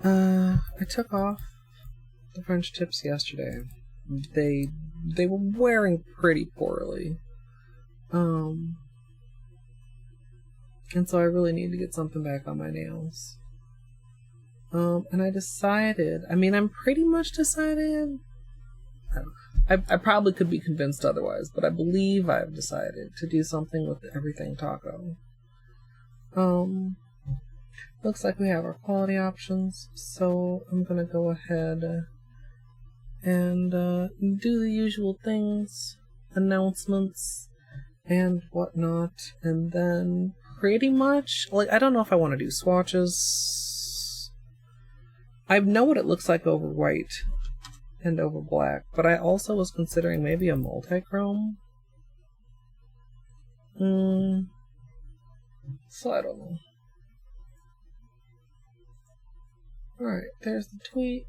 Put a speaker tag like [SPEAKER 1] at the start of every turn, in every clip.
[SPEAKER 1] I took off the French tips yesterday. They were wearing pretty poorly. And so I really need to get something back on my nails. And I decided, I'm pretty much decided. I probably could be convinced otherwise, but I believe I've decided to do something with everything taco. Looks like we have our quality options, so I'm gonna go ahead and do the usual things, announcements and whatnot, and then pretty much, I don't know if I want to do swatches. I know what it looks like over white and over black, but I also was considering maybe a multichrome. So I don't know. Alright, there's the tweet.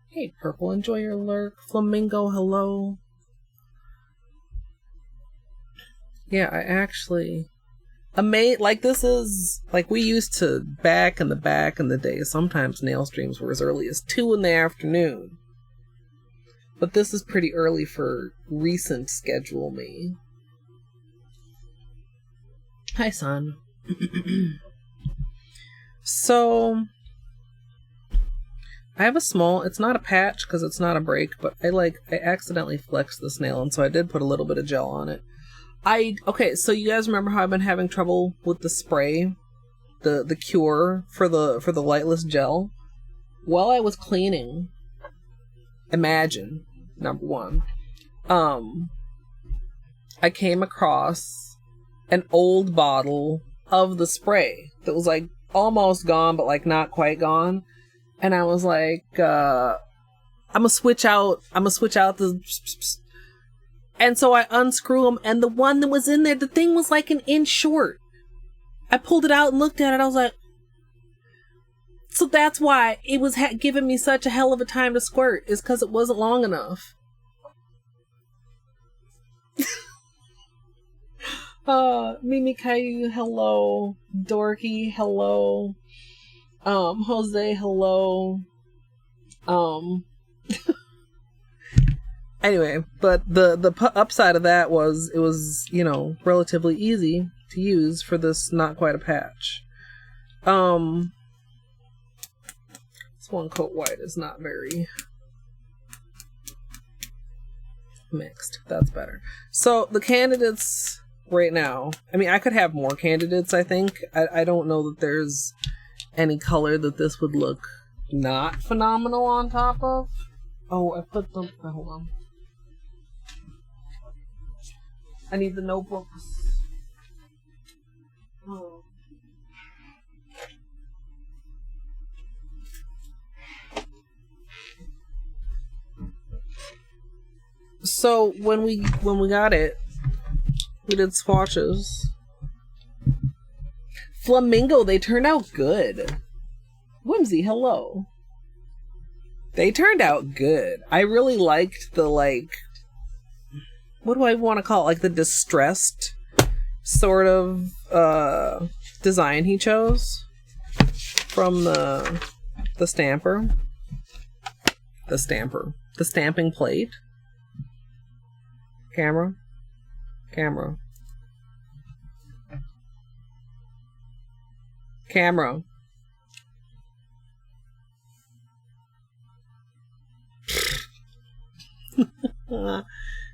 [SPEAKER 1] Hey, Purple, enjoy your lurk. Flamingo, hello. Yeah, I actually... this is... we used to, back in the day, sometimes nail streams were as early as 2 in the afternoon. But this is pretty early for recent schedule me. Hi, son. So... I have a small, it's not a patch because it's not a break, but I accidentally flexed this nail, and so I did put a little bit of gel on it. Okay, so you guys remember how I've been having trouble with the spray, the cure for the lightless gel? While I was cleaning, imagine, number one, I came across an old bottle of the spray that was almost gone, but not quite gone. And I was like, I'm gonna switch out the... And so I unscrew them, and the one that was in there, the thing was an inch short. I pulled it out and looked at it, I was like... So that's why it was giving me such a hell of a time to squirt, is because it wasn't long enough. Mimi Caillou, hello. Dorky, hello. Jose, hello. Anyway, but the upside of that was it was, relatively easy to use for this not quite a patch. This one coat white is not very mixed. That's better. So the candidates right now, I could have more candidates, I think. I don't know that there's any color that this would look not phenomenal on top of. Oh, I put them... hold on. I need the notebooks. Oh. So when we got it, we did swatches. Flamingo, they turned out good. Whimsy, hello. They turned out good. I really liked the what do I want to call it? The distressed sort of design he chose from the stamper. The stamping plate. Camera.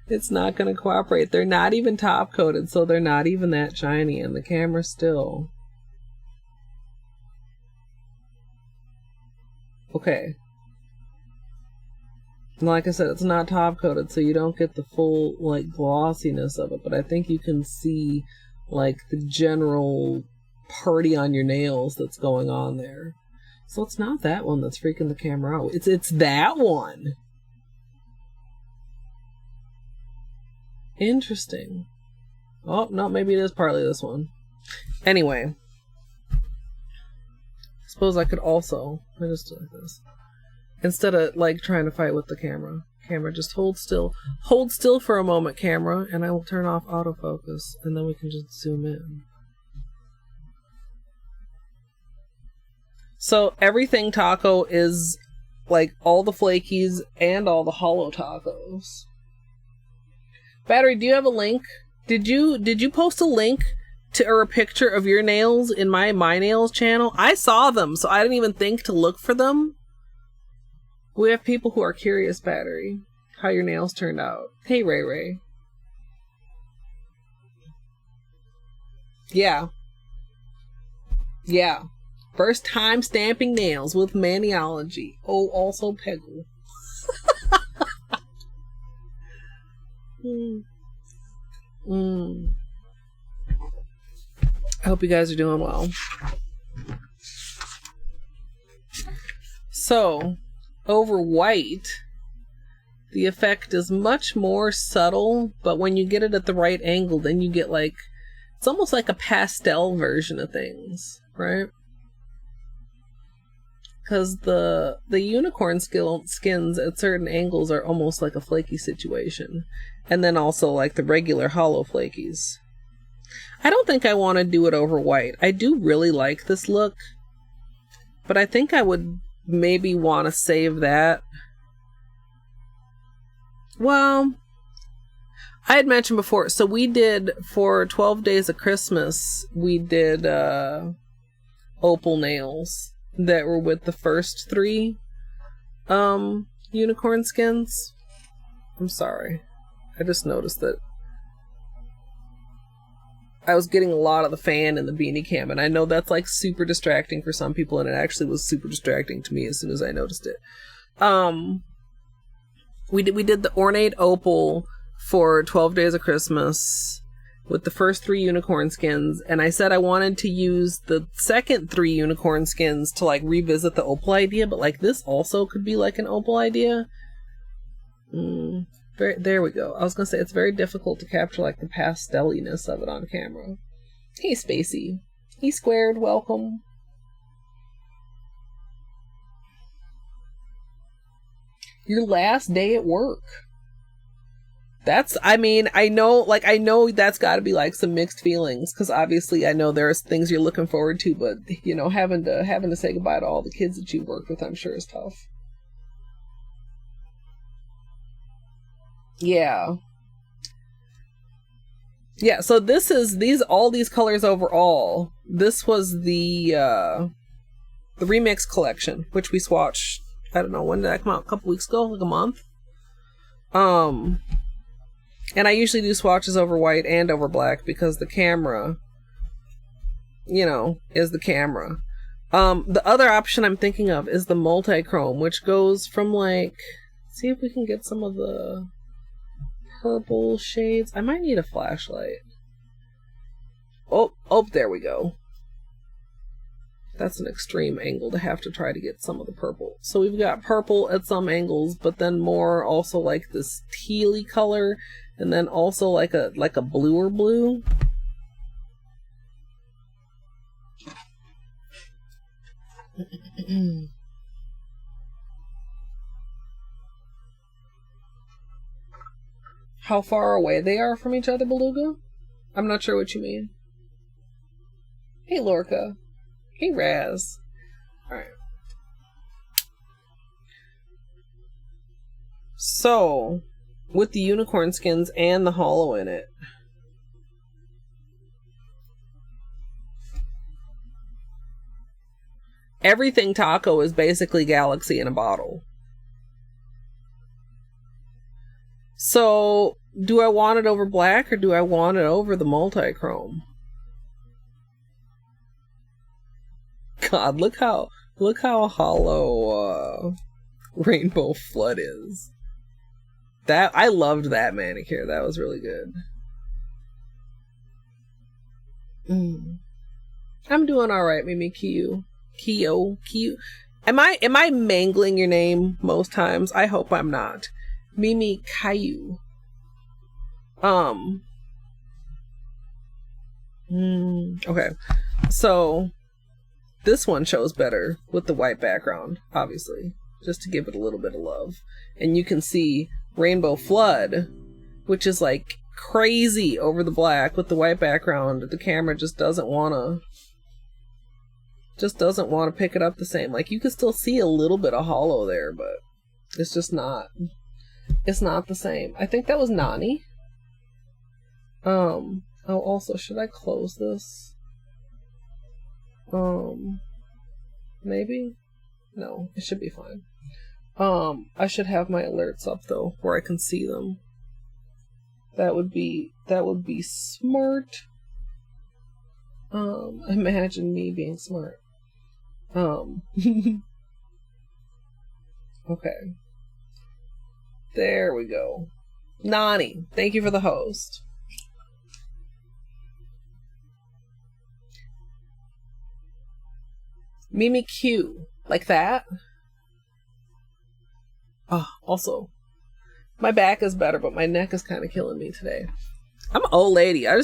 [SPEAKER 1] It's not going to cooperate. They're not even top coated, so they're not even that shiny, and the camera still. Okay. Like I said, it's not top coated, so you don't get the full glossiness of it, but I think you can see the general party on your nails that's going on there. So it's not that one that's freaking the camera out. It's that one. Interesting. Oh, no, maybe it is partly this one. Anyway. I suppose I could also... I just do this. Instead of, trying to fight with the camera. Camera, just hold still. Hold still for a moment, camera, and I will turn off autofocus, and then we can just zoom in. So everything taco is like all the flakies and all the Holo tacos. Battery, do you have a link? Did you post a link to or a picture of your nails in my nails channel? I saw them, so I didn't even think to look for them. We have people who are curious, Battery, how your nails turned out. Hey, Ray Ray. Yeah. Yeah. First time stamping nails with Maniology. Oh, also Peggle. I hope you guys are doing well. So, over white, the effect is much more subtle, but when you get it at the right angle, then you get like, it's almost like a pastel version of things, right? Because the unicorn skins at certain angles are almost like a flaky situation. And then also like the regular Holo flakies. I don't think I want to do it over white. I do really like this look. But I think I would maybe want to save that. Well, I had mentioned before, so we did, for 12 Days of Christmas, we did opal nails that were with the first 3 unicorn skins. I'm sorry. I just noticed that I was getting a lot of the fan in the beanie cam, and I know that's like super distracting for some people, and it actually was super distracting to me as soon as I noticed it. We did the ornate opal for 12 Days of Christmas with the first 3 unicorn skins, and I said I wanted to use the second 3 unicorn skins to like revisit the opal idea, but like this also could be like an opal idea. There we go. I was gonna say it's very difficult to capture like the pasteliness of it on camera. Hey Spacey. He squared, welcome. Your last day at work. That's, I mean, I know that's got to be like some mixed feelings, because obviously I know there's things you're looking forward to, but you know, having to say goodbye to all the kids that you worked with, I'm sure is tough. Yeah. Yeah, so all these colors overall. This was the remix collection, which we swatched, I don't know, when did that come out? A couple weeks ago? Like a month? And I usually do swatches over white and over black because the camera, you know, is the camera. The other option I'm thinking of is the multichrome, which goes from like, see if we can get some of the purple shades. I might need a flashlight. Oh, there we go. That's an extreme angle to have to try to get some of the purple. So we've got purple at some angles, but then more also like this tealy color, and then also like a bluer blue. How far away they are from each other, Beluga? I'm not sure what you mean. Hey, Lorca. Hey, Raz. Alright. So, with the unicorn skins and the Holo in it, everything taco is basically Galaxy in a bottle. So, do I want it over black or do I want it over the multichrome? God, look how hollow Rainbow Flood is. That, I loved that manicure. That was really good. I'm doing alright, Mimi Kyo. Am I mangling your name most times? I hope I'm not. Mimi Caillou. Okay. So this one shows better with the white background, obviously, just to give it a little bit of love. And you can see Rainbow Flood, which is like crazy over the black with the white background. The camera just doesn't want to just doesn't want to pick it up the same. Like, you can still see a little bit of holo there, but it's just not. It's not the same. I think that was Nani. Oh, also, should I close this? Maybe? No, it should be fine. I should have my alerts up, though, where I can see them. That would be smart. Imagine me being smart. Okay. There we go. Nani, thank you for the host. Mimi Q, like that? Oh, also, my back is better, but my neck is kind of killing me today. I'm an old lady. I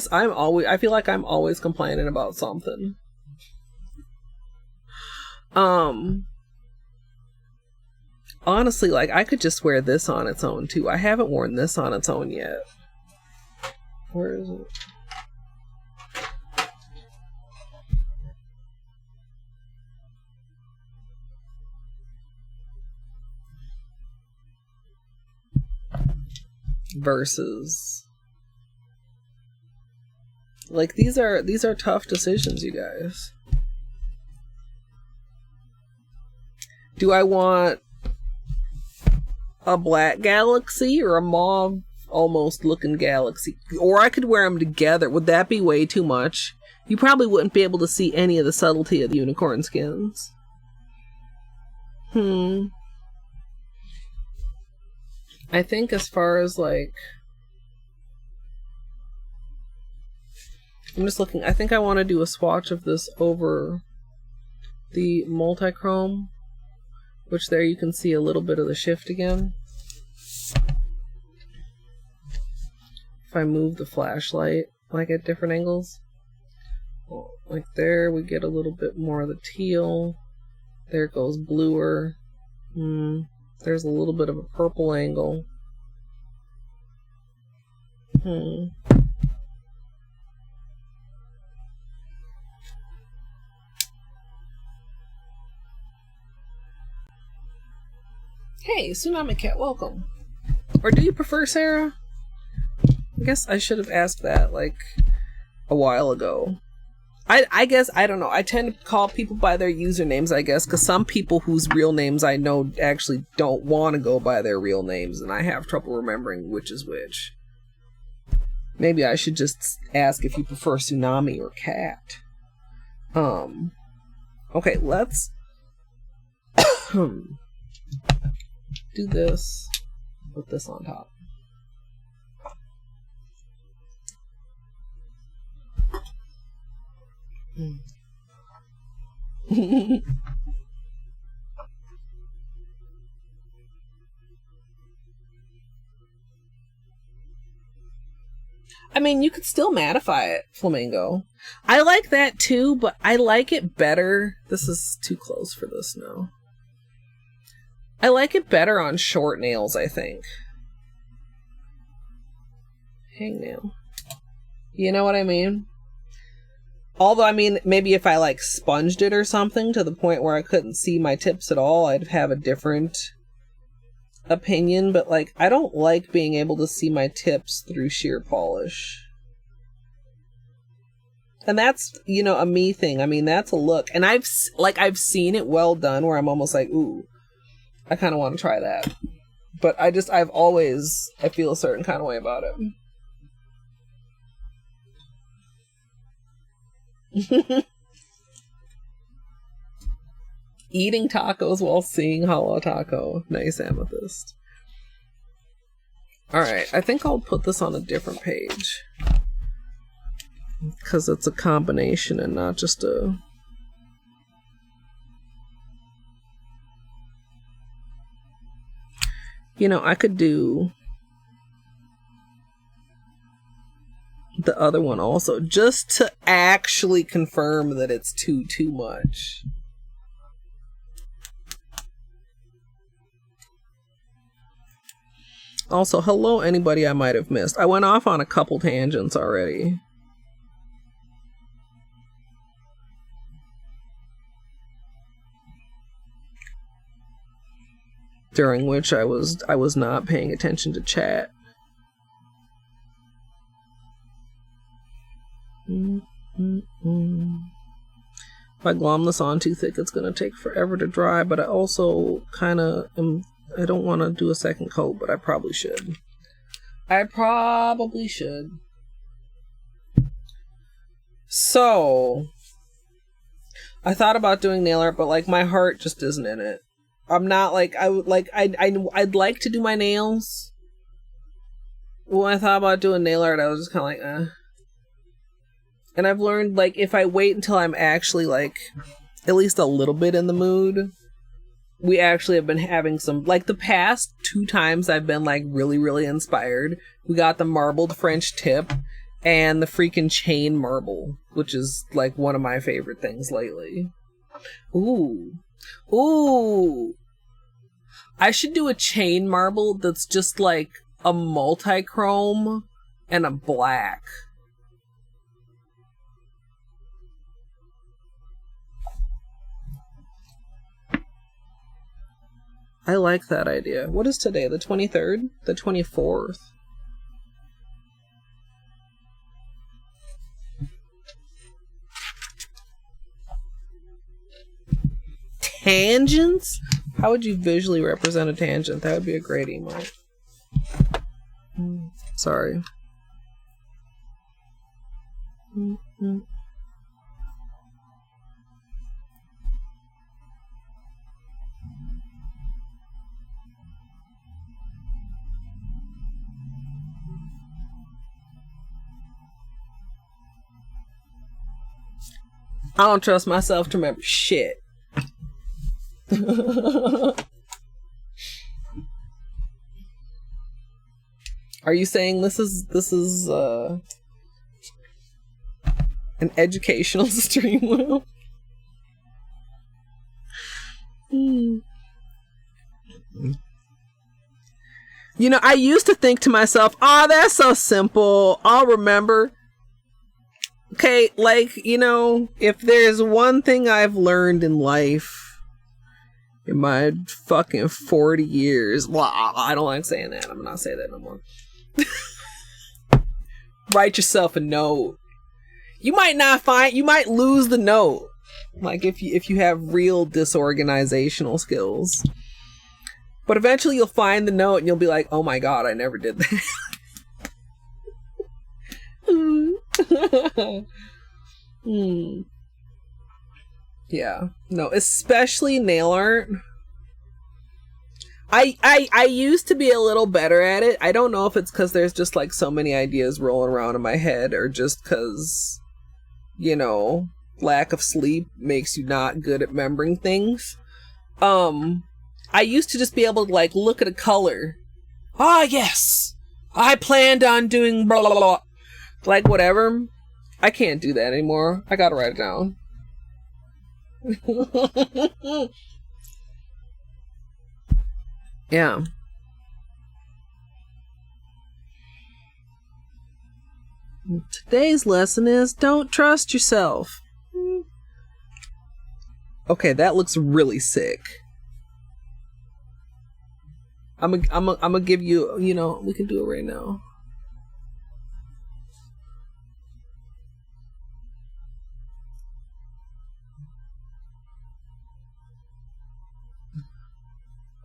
[SPEAKER 1] feel like I'm always complaining about something. Honestly, like, I could just wear this on its own too. I haven't worn this on its own yet. Where is it? Versus, like, these are tough decisions, you guys. Do I want a black galaxy or a mauve almost looking galaxy? Or I could wear them together. Would that be way too much? You probably wouldn't be able to see any of the subtlety of the unicorn skins. I think as far as, like, I'm just looking. I think I want to do a swatch of this over the multichrome, which there you can see a little bit of the shift again. If I move the flashlight, like, at different angles. Like there, we get a little bit more of the teal. There it goes bluer. There's a little bit of a purple angle. Hey, Tsunami Cat, welcome. Or do you prefer Sarah? I guess I should have asked that, like, a while ago. I guess, I don't know. I tend to call people by their usernames, I guess, because some people whose real names I know actually don't want to go by their real names, and I have trouble remembering which is which. Maybe I should just ask if you prefer Tsunami or Cat. Okay, let's do this. Put this on top. I mean, you could still mattify it, Flamingo. I like that too, but I like it better. This is too close for this now. I like it better on short nails, I think. Hangnail. You know what I mean? Although, I mean, maybe if I, like, sponged it or something to the point where I couldn't see my tips at all, I'd have a different opinion. But, like, I don't like being able to see my tips through sheer polish. And that's, you know, a me thing. I mean, that's a look. And I've seen it well done where I'm almost like, ooh, I kind of want to try that. But I feel a certain kind of way about it. Eating tacos while seeing Holo Taco. Nice, Amethyst. Alright, I think I'll put this on a different page. Because it's a combination and not just a... You know, I could do the other one also, just to actually confirm that it's too much. Also, hello anybody I might have missed. I went off on a couple tangents already. during which I was not paying attention to chat. If I glom this on too thick, it's gonna take forever to dry, but I also kind of I don't want to do a second coat, but I probably should. So I thought about doing nail art, but like my heart just isn't in it. I'm not like I'd like to do my nails. When I thought about doing nail art, I was just kind of like, eh. And I've learned, like, if I wait until I'm actually, like, at least a little bit in the mood, we actually have been having some, like, the past 2 times I've been, like, really, really inspired. We got the marbled French tip and the freaking chain marble, which is, like, one of my favorite things lately. Ooh. I should do a chain marble that's just, like, a multichrome and a black. I like that idea. What is today? The 23rd? The 24th? Tangents? How would you visually represent a tangent? That would be a great emote. Sorry. I don't trust myself to remember shit. Are you saying this is an educational stream, Will? You know, I used to think to myself, oh, that's so simple. I'll remember. Okay, like, you know, if there's one thing I've learned in life, in my fucking 40 years, well, I don't like saying that. I'm not saying that no more. Write yourself a note. You might lose the note. Like, if you have real disorganizational skills. But eventually you'll find the note and you'll be like, oh my god, I never did that. Yeah, no, especially nail art. I used to be a little better at it. I don't know if it's because there's just like so many ideas rolling around in my head, or just because, you know, lack of sleep makes you not good at remembering things. I used to just be able to like look at a color. Ah, yes, I planned on doing blah blah blah. Like, whatever. I can't do that anymore. I gotta write it down. Yeah. Today's lesson is don't trust yourself. Okay, that looks really sick. I'm gonna give you, you know, we can do it right now.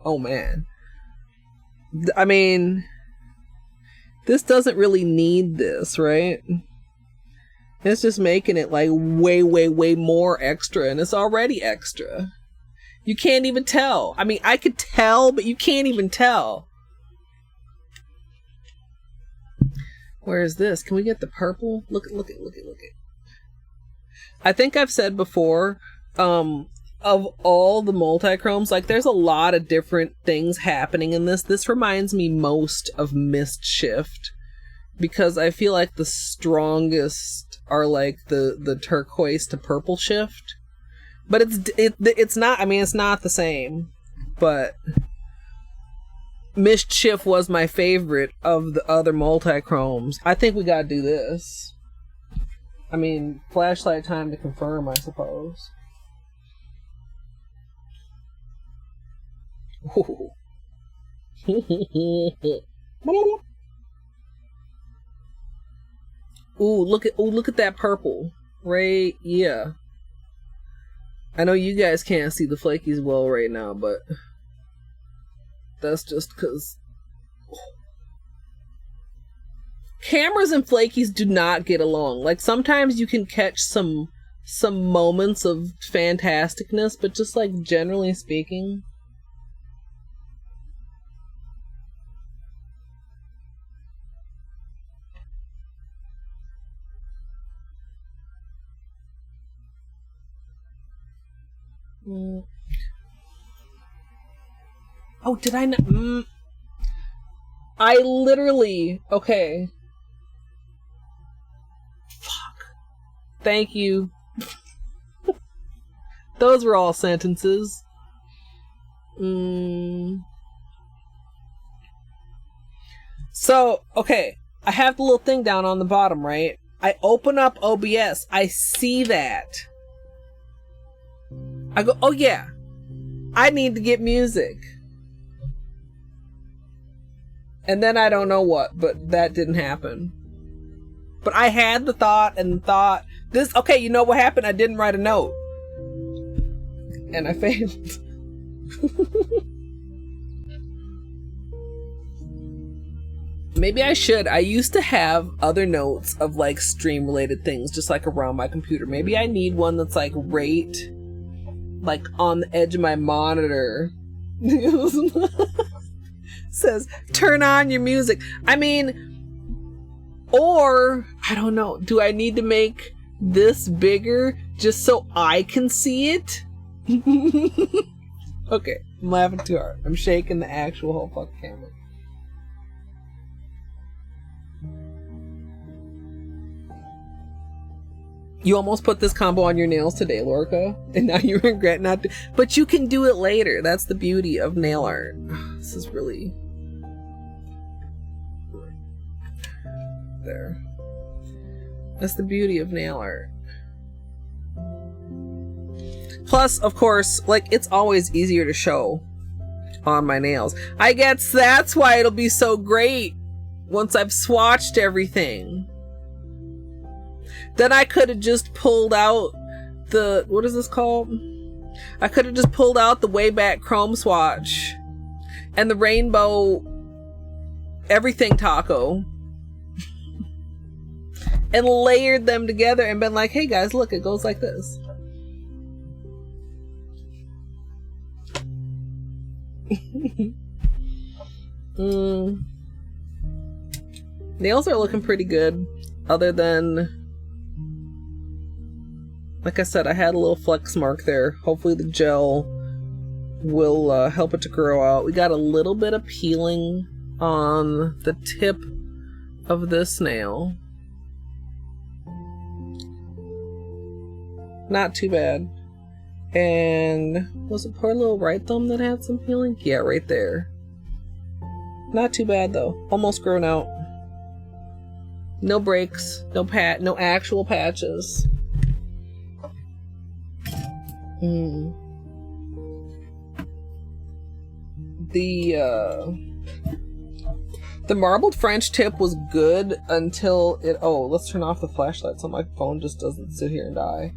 [SPEAKER 1] Oh man. I mean, this doesn't really need this, right? It's just making it like way, way, way more extra, and it's already extra. You can't even tell. I mean, I could tell, but you can't even tell. Where is this? Can we get the purple? Look it. I think I've said before, of all the multichromes, like, there's a lot of different things happening in this. This reminds me most of Mist Shift, because I feel like the strongest are like the turquoise to purple shift. But it's not, I mean, it's not the same. But Mist Shift was my favorite of the other multichromes. I think we gotta do this. I mean, flashlight time to confirm, I suppose. Ooh. Look at that purple. Right, yeah. I know you guys can't see the flakies well right now, but that's just because cameras and flakies do not get along. Like, sometimes you can catch some moments of fantasticness, but just like generally speaking, oh, did I not? I literally, okay. Fuck. Thank you. Those were all sentences. So, okay. I have the little thing down on the bottom, right? I open up OBS. I see that. I go, oh yeah. I need to get music. And then I don't know what, but that didn't happen. But I had the thought and thought, this, okay, you know what happened? I didn't write a note. And I failed. Maybe I should. I used to have other notes of like stream related things just like around my computer. Maybe I need one that's like right like on the edge of my monitor. Says turn on your music. I mean, or I don't know, do I need to make this bigger just so I can see it? Okay, I'm laughing too hard. I'm shaking the actual whole fucking camera. You almost put this combo on your nails today, Lorca, and now you regret not to. But you can do it later. That's the beauty of nail art. This is really... There. That's the beauty of nail art. Plus, of course, like, it's always easier to show on my nails. I guess that's why it'll be so great once I've swatched everything. Then I could have just pulled out the, what is this called? I could have just pulled out the way back chrome swatch and the rainbow everything taco and layered them together and been like, hey guys, look, it goes like this. Nails are looking pretty good, other than, like I said, I had a little flex mark there. Hopefully the gel will help it to grow out. We got a little bit of peeling on the tip of this nail. Not too bad. And was it poor little right thumb that had some peeling? Yeah, right there. Not too bad though. Almost grown out. No breaks, no actual patches. The marbled French tip was good until it, oh, let's turn off the flashlight so my phone just doesn't sit here and die.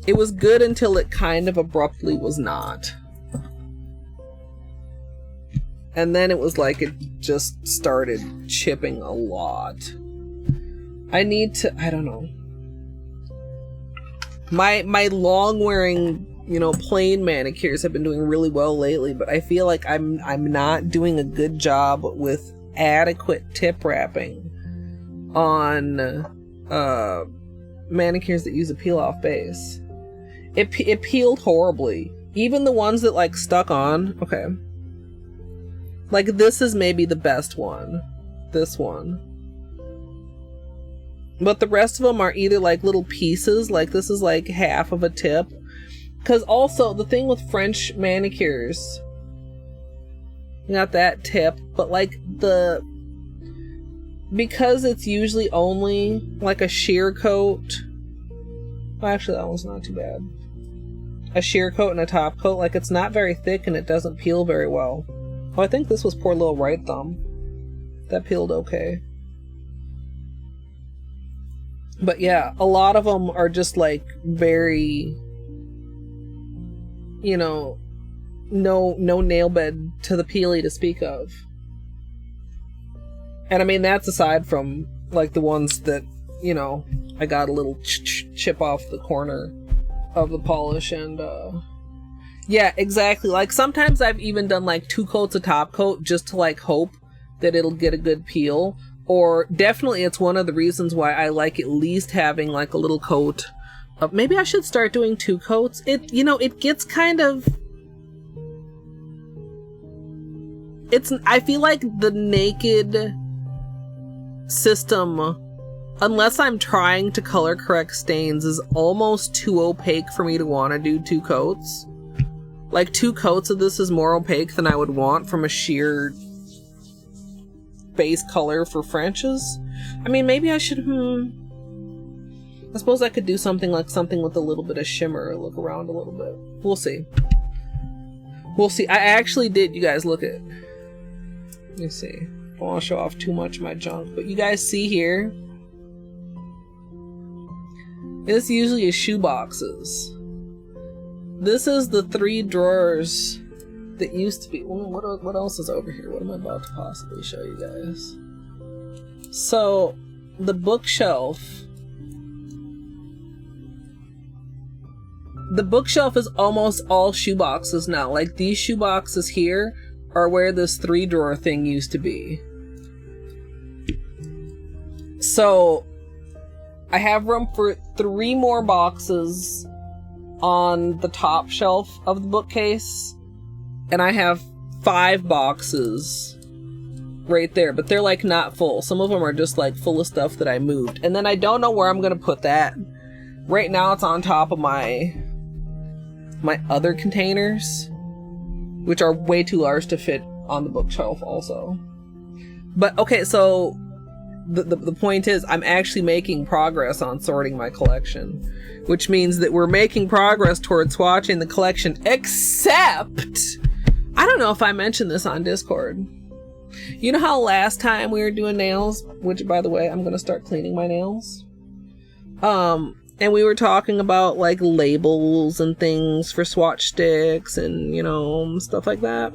[SPEAKER 1] It was good until it kind of abruptly was not. And then it was like it just started chipping a lot. I need to, I don't know. My long wearing, you know, plain manicures have been doing really well lately, but I feel like I'm not doing a good job with adequate tip wrapping on manicures that use a peel off base. It peeled horribly. Even the ones that like stuck on, okay. Like this is maybe the best one. This one. But the rest of them are either like little pieces, like this is like half of a tip. Because also, the thing with French manicures, not that tip, but like because it's usually only like a sheer coat. Well, actually, that one's not too bad. A sheer coat and a top coat, like it's not very thick and it doesn't peel very well. Oh, I think this was poor little right thumb. That peeled okay. But yeah, a lot of them are just like very, you know, no nail bed to the peely to speak of. And I mean, that's aside from like the ones that, you know, I got a little chip off the corner of the polish and yeah, exactly. Like sometimes I've even done like 2 coats of top coat just to like hope that it'll get a good peel. Or definitely it's one of the reasons why I like at least having like a little coat of, maybe I should start doing 2 coats. It, you know, it gets kind of, I feel like the naked system, unless I'm trying to color correct stains, is almost too opaque for me to want to do 2 coats. Like 2 coats of this is more opaque than I would want from a sheer base color for French's. I mean, maybe I should, I suppose I could do something with a little bit of shimmer, look around a little bit. We'll see. We'll see. I actually did, you guys, look at, let me see. I don't want to show off too much of my junk, but you guys see here, this usually is shoe boxes. This is the 3 drawers that used to be. What else is over here? What am I about to possibly show you guys? So, the bookshelf. The bookshelf is almost all shoe boxes now. Like these shoe boxes here are where this 3 drawer thing used to be. So, I have room for 3 more boxes on the top shelf of the bookcase. And I have 5 boxes right there, but they're like not full. Some of them are just like full of stuff that I moved. And then I don't know where I'm gonna put that. Right now it's on top of my other containers, which are way too large to fit on the bookshelf also. But okay, so the point is I'm actually making progress on sorting my collection, which means that we're making progress towards swatching the collection, except I don't know if I mentioned this on Discord. You know how last time we were doing nails, which by the way, I'm going to start cleaning my nails. And we were talking about like labels and things for swatch sticks and, you know, stuff like that.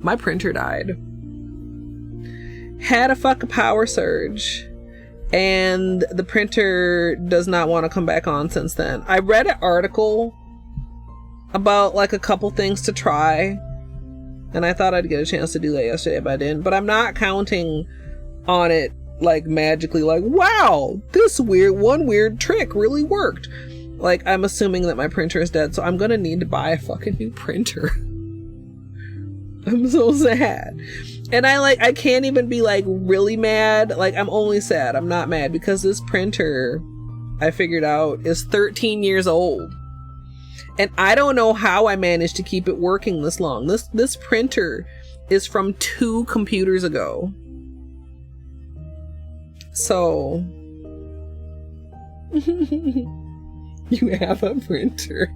[SPEAKER 1] My printer died. Had a fucking power surge. And the printer does not want to come back on since then. I read an article about like a couple things to try, and I thought I'd get a chance to do that yesterday, but I didn't. But I'm not counting on it like magically, like, wow, this weird trick really worked. Like, I'm assuming that my printer is dead, so I'm gonna need to buy a fucking new printer. I'm so sad. And I can't even be like really mad. Like, I'm only sad. I'm not mad because this printer, I figured out, is 13 years old. And I don't know how I managed to keep it working this long. This printer is from 2 computers ago. So you have a printer.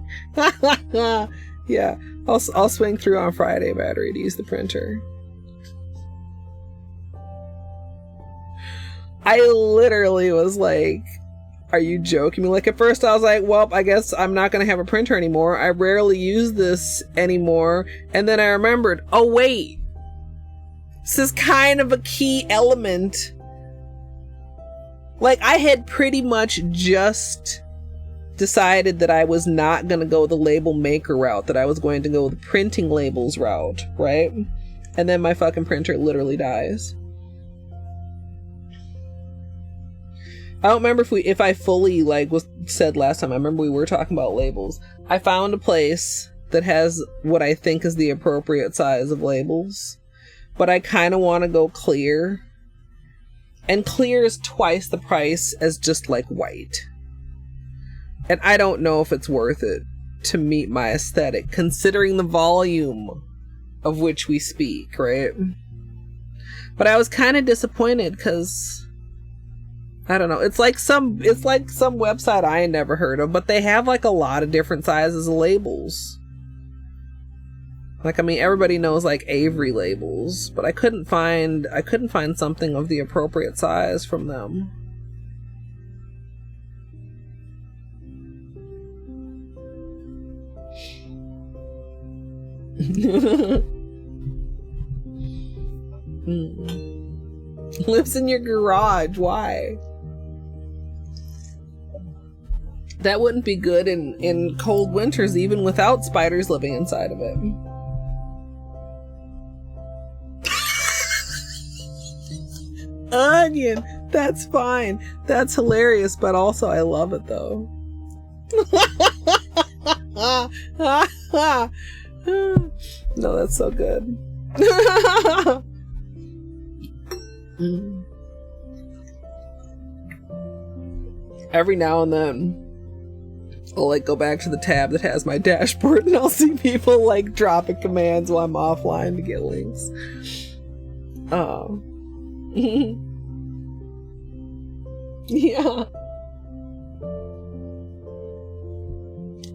[SPEAKER 1] Yeah, I'll swing through on Friday, Battery, to use the printer. I literally was like, are you joking me? Like, at first I was like, well, I guess I'm not gonna have a printer anymore. I rarely use this anymore. And then I remembered, oh wait, this is kind of a key element. Like, I had pretty much just decided that I was not gonna go the label maker route, that I was going to go the printing labels route, right? And then my fucking printer literally dies. I don't remember if I fully was said last time. I remember we were talking about labels. I found a place that has what I think is the appropriate size of labels, but I kind of want to go clear. And clear is twice the price as just like white. And I don't know if it's worth it to meet my aesthetic, considering the volume of which we speak, right? But I was kind of disappointed because I don't know. It's like some website I ain't never heard of, but they have like a lot of different sizes of labels. Like, I mean, everybody knows like Avery labels, but I couldn't find something of the appropriate size from them. Lives in your garage. Why? That wouldn't be good in cold winters, even without spiders living inside of it. Onion. That's fine. That's hilarious, but also I love it though. No, that's so good. Every now and then I'll like go back to the tab that has my dashboard and I'll see people like dropping commands while I'm offline to get links. Oh. Yeah.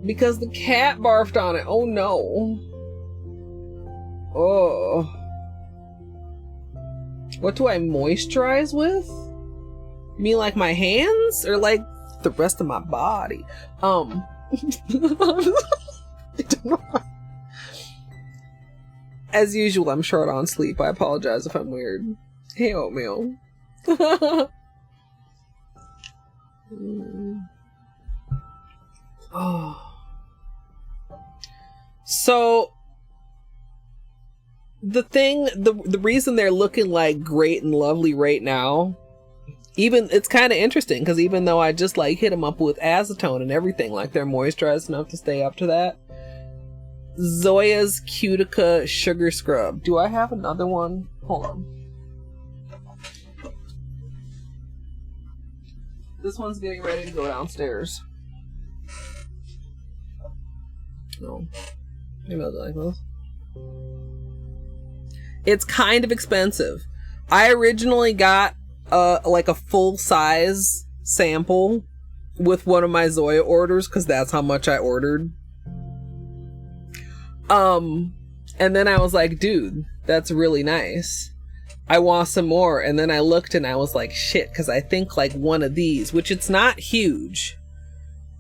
[SPEAKER 1] Because the cat barfed on it. Oh no. Oh. What do I moisturize with? You mean like my hands? Or like the rest of my body? I don't know. As usual, I'm short on sleep. I apologize if I'm weird. Hey, Oatmeal. Oh. So the reason they're looking like great and lovely right now, even it's kind of interesting because even though I just like hit them up with acetone and everything, like they're moisturized enough to stay up to that. Zoya's Cutica Sugar Scrub. Do I have another one? Hold on. This one's getting ready to go downstairs. No. Maybe I'll do like this. It's kind of expensive. I originally got like a full size sample with one of my Zoya orders because that's how much I ordered. And then I was like, dude, that's really nice. I want some more. And then I looked and I was like, shit, because I think like one of these, which it's not huge.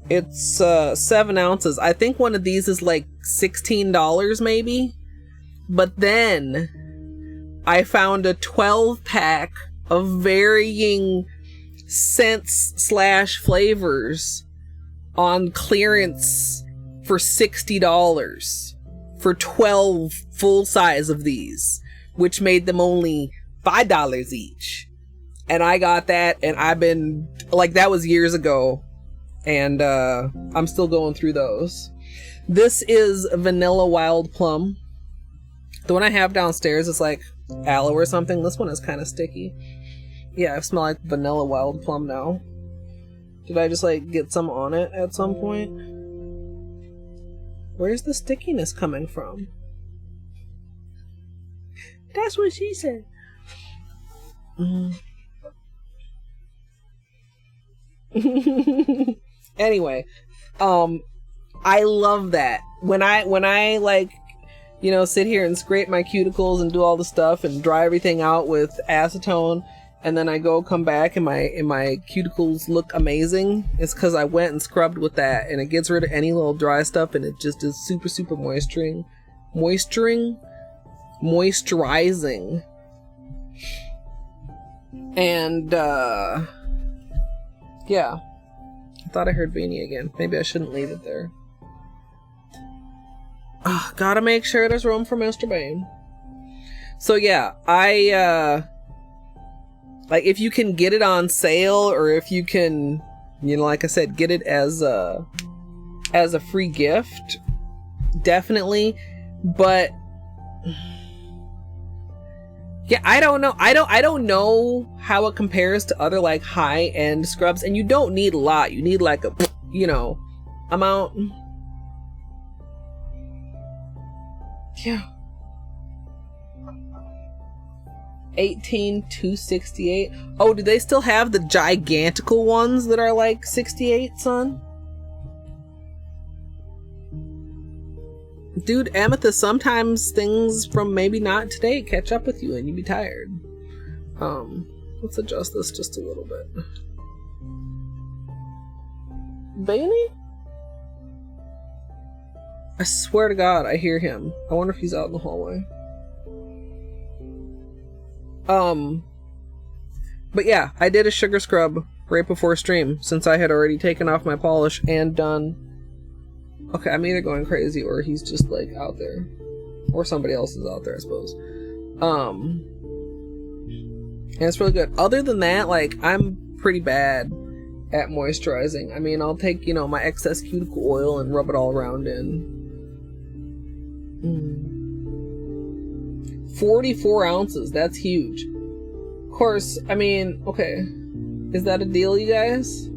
[SPEAKER 1] It's 7 ounces. I think one of these is like $16 maybe. But then I found a 12 pack of varying scents / flavors on clearance for $60 for 12 full size of these, which made them only $5 each. And I got that, and I've been like, that was years ago, and I'm still going through those. This is Vanilla Wild Plum. The one I have downstairs is like aloe or something. This one is kind of sticky. Yeah, I smell like Vanilla Wild Plum now. Did I just like get some on it at some point? Where's the stickiness coming from? That's what she said. Anyway, I love that. When I like, you know, sit here and scrape my cuticles and do all the stuff and dry everything out with acetone, and then I come back and my cuticles look amazing, it's because I went and scrubbed with that, and it gets rid of any little dry stuff, and it just is super moisturizing. And yeah, I thought I heard Beanie again. Maybe I shouldn't leave it there. Gotta make sure there's room for Mr. Bane. So yeah, I like, if you can get it on sale, or if you can, you know, like I said, get it as a free gift, definitely. But yeah, I don't know. I don't know how it compares to other like high-end scrubs, and you don't need a lot. You need like a, you know, amount. Yeah. 18,268. Oh, do they still have the gigantical ones that are like 68, son? Dude, Amethyst, sometimes things from maybe not today catch up with you and you be tired. Let's adjust this just a little bit. Bailey? I swear to God, I hear him. I wonder if he's out in the hallway. But yeah, I did a sugar scrub right before stream, since I had already taken off my polish and done... Okay, I'm either going crazy or he's just, like, out there. Or somebody else is out there, I suppose. And it's really good. Other than that, like, I'm pretty bad at moisturizing. I mean, I'll take, you know, my excess cuticle oil and rub it all around in. 44 ounces, that's huge. Of course, I mean, okay. Is that a deal, you guys?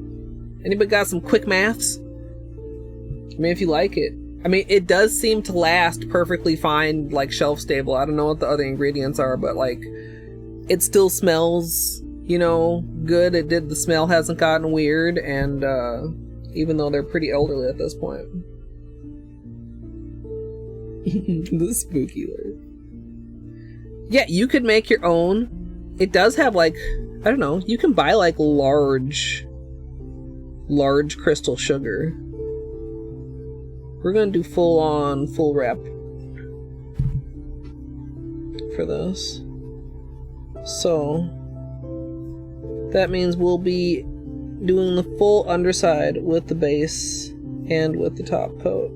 [SPEAKER 1] Anybody got some quick maths? I mean, if you like it. I mean, it does seem to last perfectly fine, like shelf stable. I don't know what the other ingredients are, but like, it still smells, you know, good. The smell hasn't gotten weird, and even though they're pretty elderly at this point. The spooky alert. Yeah, you could make your own. It does have like, I don't know, you can buy like large crystal sugar. We're gonna do full rep for this. So that means we'll be doing the full underside with the base and with the top coat.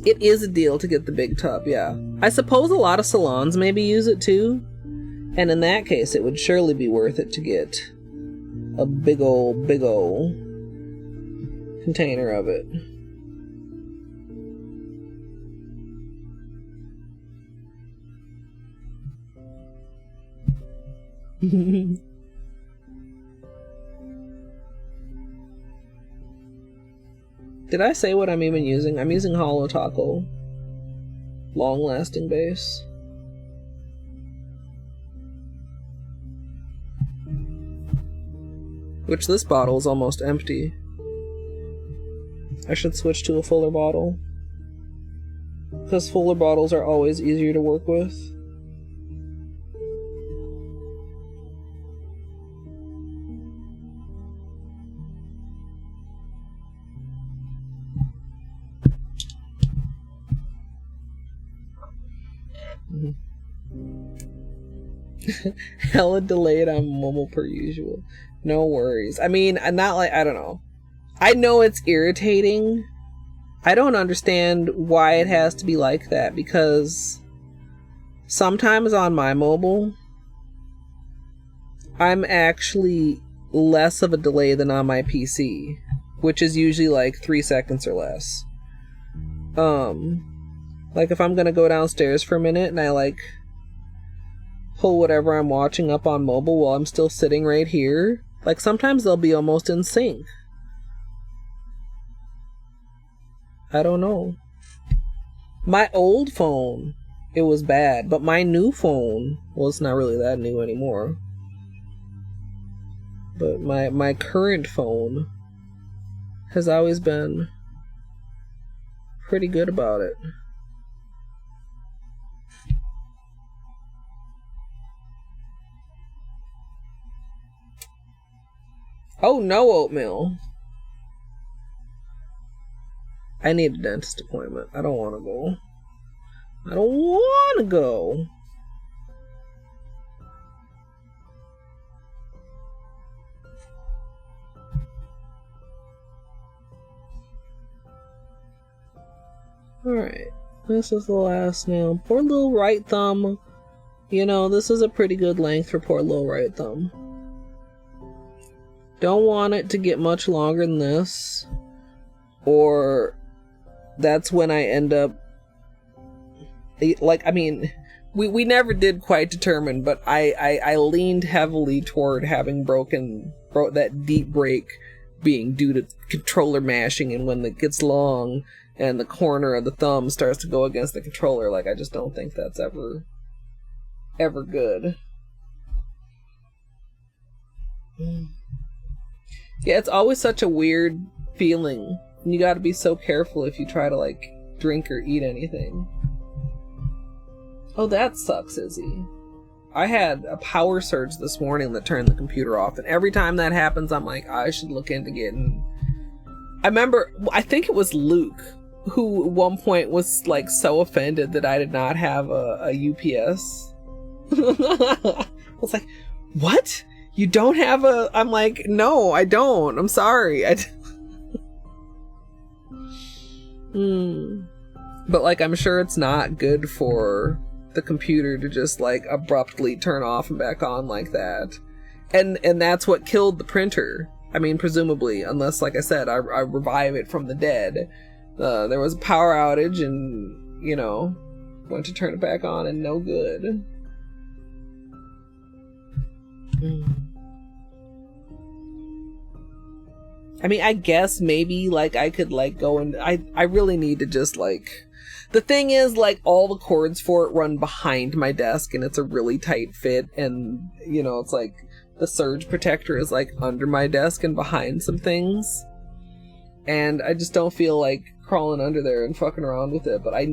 [SPEAKER 1] It is a deal to get the big tub, yeah. I suppose a lot of salons maybe use it too. And in that case, it would surely be worth it to get a big ol' container of it. Did I say what I'm even using? I'm using Holo Taco. Long-lasting base. Which this bottle is almost empty. I should switch to a fuller bottle. Because fuller bottles are always easier to work with. Hella delayed on mobile per usual. No worries. I mean, I'm not like, I don't know. I know it's irritating. I don't understand why it has to be like that, because sometimes on my mobile, I'm actually less of a delay than on my PC, which is usually like 3 seconds or less. Like if I'm gonna go downstairs for a minute and I like pull whatever I'm watching up on mobile while I'm still sitting right here, like sometimes they'll be almost in sync. I don't know. My old phone, it was bad, but my new phone, well, it's not really that new anymore. But my current phone has always been pretty good about it. Oh no, oatmeal. I need a dentist appointment. I don't want to go. I don't want to go. Alright. This is the last nail. Poor little right thumb. You know, this is a pretty good length for poor little right thumb. Don't want it to get much longer than this, or that's when I end up, like, I mean, we never did quite determine, but I leaned heavily toward having broke that deep break being due to controller mashing, and when it gets long, and the corner of the thumb starts to go against the controller. Like, I just don't think that's ever good. Yeah, it's always such a weird feeling. You gotta be so careful if you try to, like, drink or eat anything. Oh, that sucks, Izzy. I had a power surge this morning that turned the computer off, and every time that happens, I'm like, I should look into getting... I remember, I think it was Luke, who at one point was, like, so offended that I did not have a UPS. I was like, what? You don't have a... I'm like, no, I don't. I'm sorry. But, like, I'm sure it's not good for the computer to just, like, abruptly turn off and back on like that. And that's what killed the printer. I mean, presumably, unless, like I said, I revive it from the dead. There was a power outage and, you know, went to turn it back on and no good. I mean, I guess maybe, like, I could, like, go and... I really need to just, like... The thing is, like, all the cords for it run behind my desk, and it's a really tight fit, and, you know, it's like... The surge protector is, like, under my desk and behind some things. And I just don't feel like crawling under there and fucking around with it. But I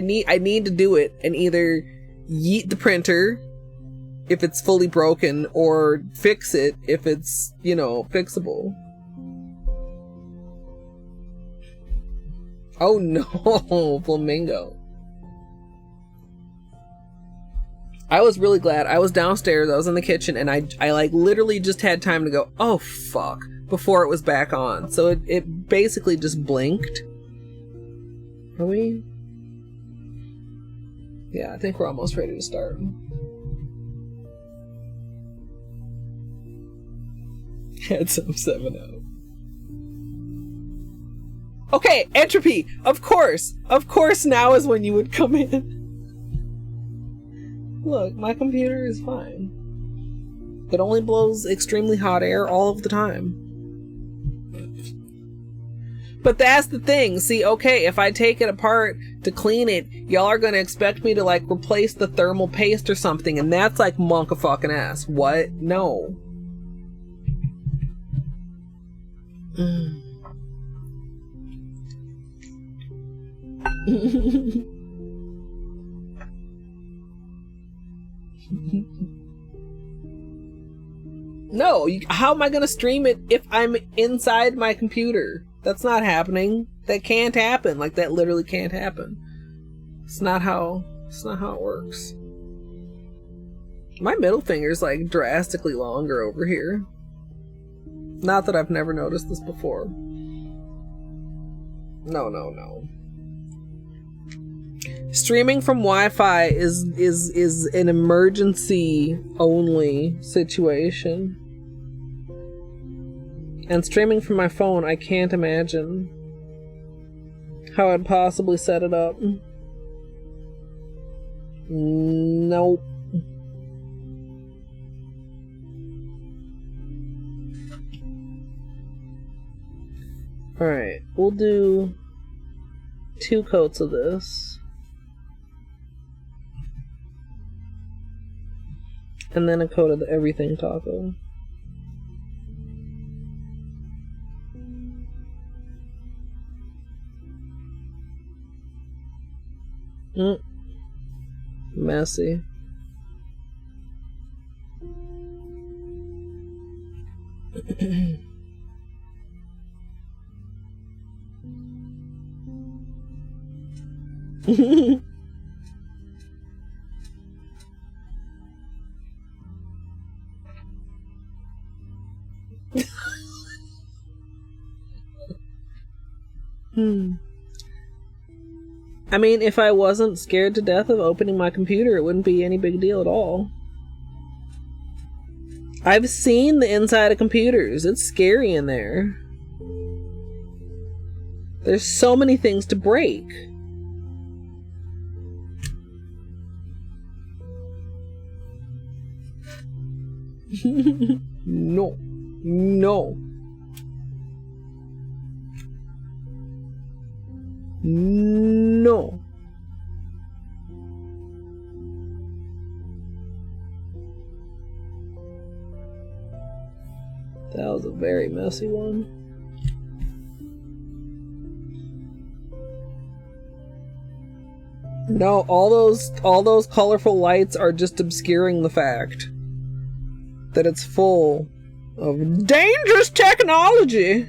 [SPEAKER 1] need to do it and either yeet the printer if it's fully broken, or fix it if it's, you know, fixable. Oh no, Flamingo. I was really glad. I was downstairs, I was in the kitchen, and I like literally just had time to go, oh fuck, before it was back on. So it basically just blinked. Are we? Yeah, I think we're almost ready to start. Had some 7-0. Okay, entropy! Of course! Of course now is when you would come in. Look, my computer is fine. It only blows extremely hot air all of the time. But that's the thing. See, okay, if I take it apart to clean it, y'all are gonna expect me to, like, replace the thermal paste or something, and that's like monk a fucking ass. What? No. No, how am I gonna stream it if I'm inside my computer? That's not happening. That can't happen. Like, that literally can't happen. It's not how it works. My middle finger's, like, drastically longer over here. Not that I've never noticed this before. No. Streaming from Wi-Fi is an emergency only situation. And streaming from my phone, I can't imagine how I'd possibly set it up. Nope. Alright, we'll do 2 coats of this. And then a coat of the everything taco. Messy. I mean, if I wasn't scared to death of opening my computer, it wouldn't be any big deal at all. I've seen the inside of computers. It's scary in there. There's so many things to break. No. No. That was a very messy one. No, all those colorful lights are just obscuring the fact that it's full of dangerous technology.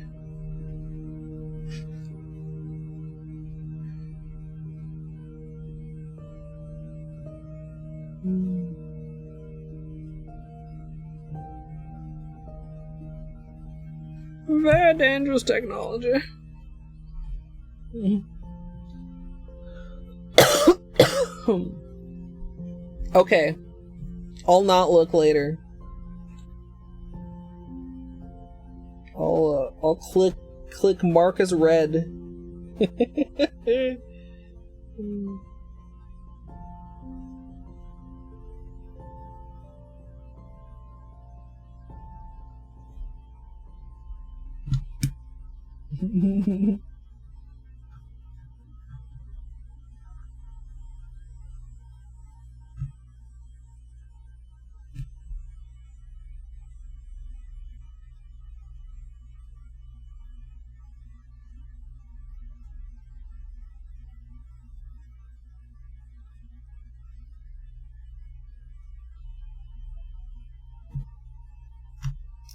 [SPEAKER 1] Very dangerous technology. Okay. I'll not look later. I'll click mark as read.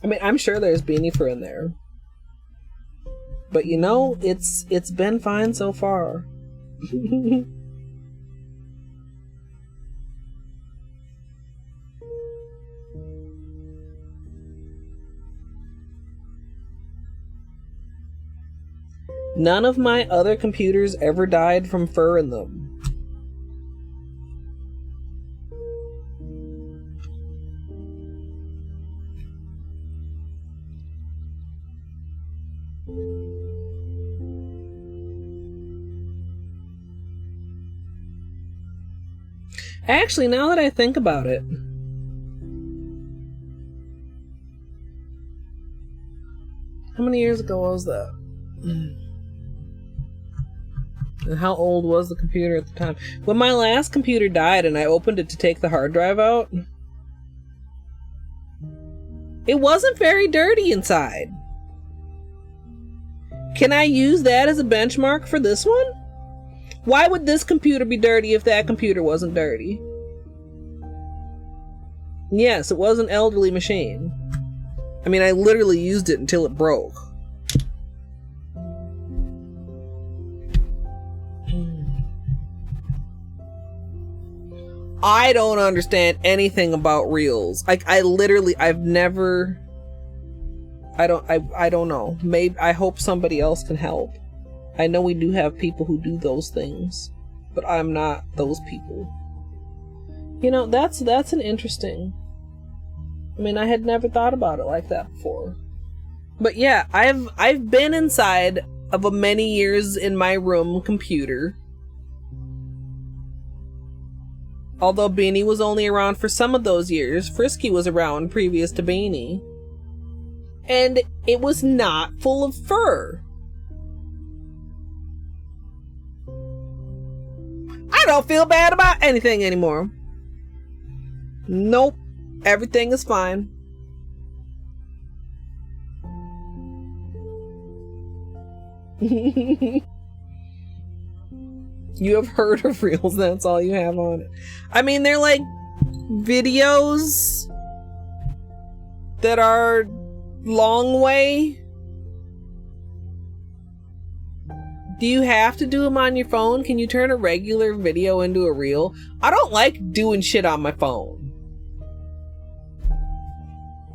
[SPEAKER 1] I mean, I'm sure there's Beanie Fur in there. But you know, it's been fine so far. None of my other computers ever died from fur in them. Actually, now that I think about it, how many years ago was that? And how old was the computer at the time? When my last computer died and I opened it to take the hard drive out, it wasn't very dirty inside. Can I use that as a benchmark for this one? Why would this computer be dirty if that computer wasn't dirty? Yes, it was an elderly machine. I mean, I literally used it until it broke. I don't understand anything about reels. Like, I don't know. Maybe, I hope somebody else can help. I know we do have people who do those things, but I'm not those people. You know, that's an interesting... I mean, I had never thought about it like that before. But yeah, I've been inside of a many years in my room computer. Although Beanie was only around for some of those years, Frisky was around previous to Beanie. And it was not full of fur. I don't feel bad about anything anymore. Nope. Everything is fine. You have heard of reels, that's all you have on it. I mean, they're like videos that are long way. Do you have to do them on your phone? Can you turn a regular video into a reel? I don't like doing shit on my phone.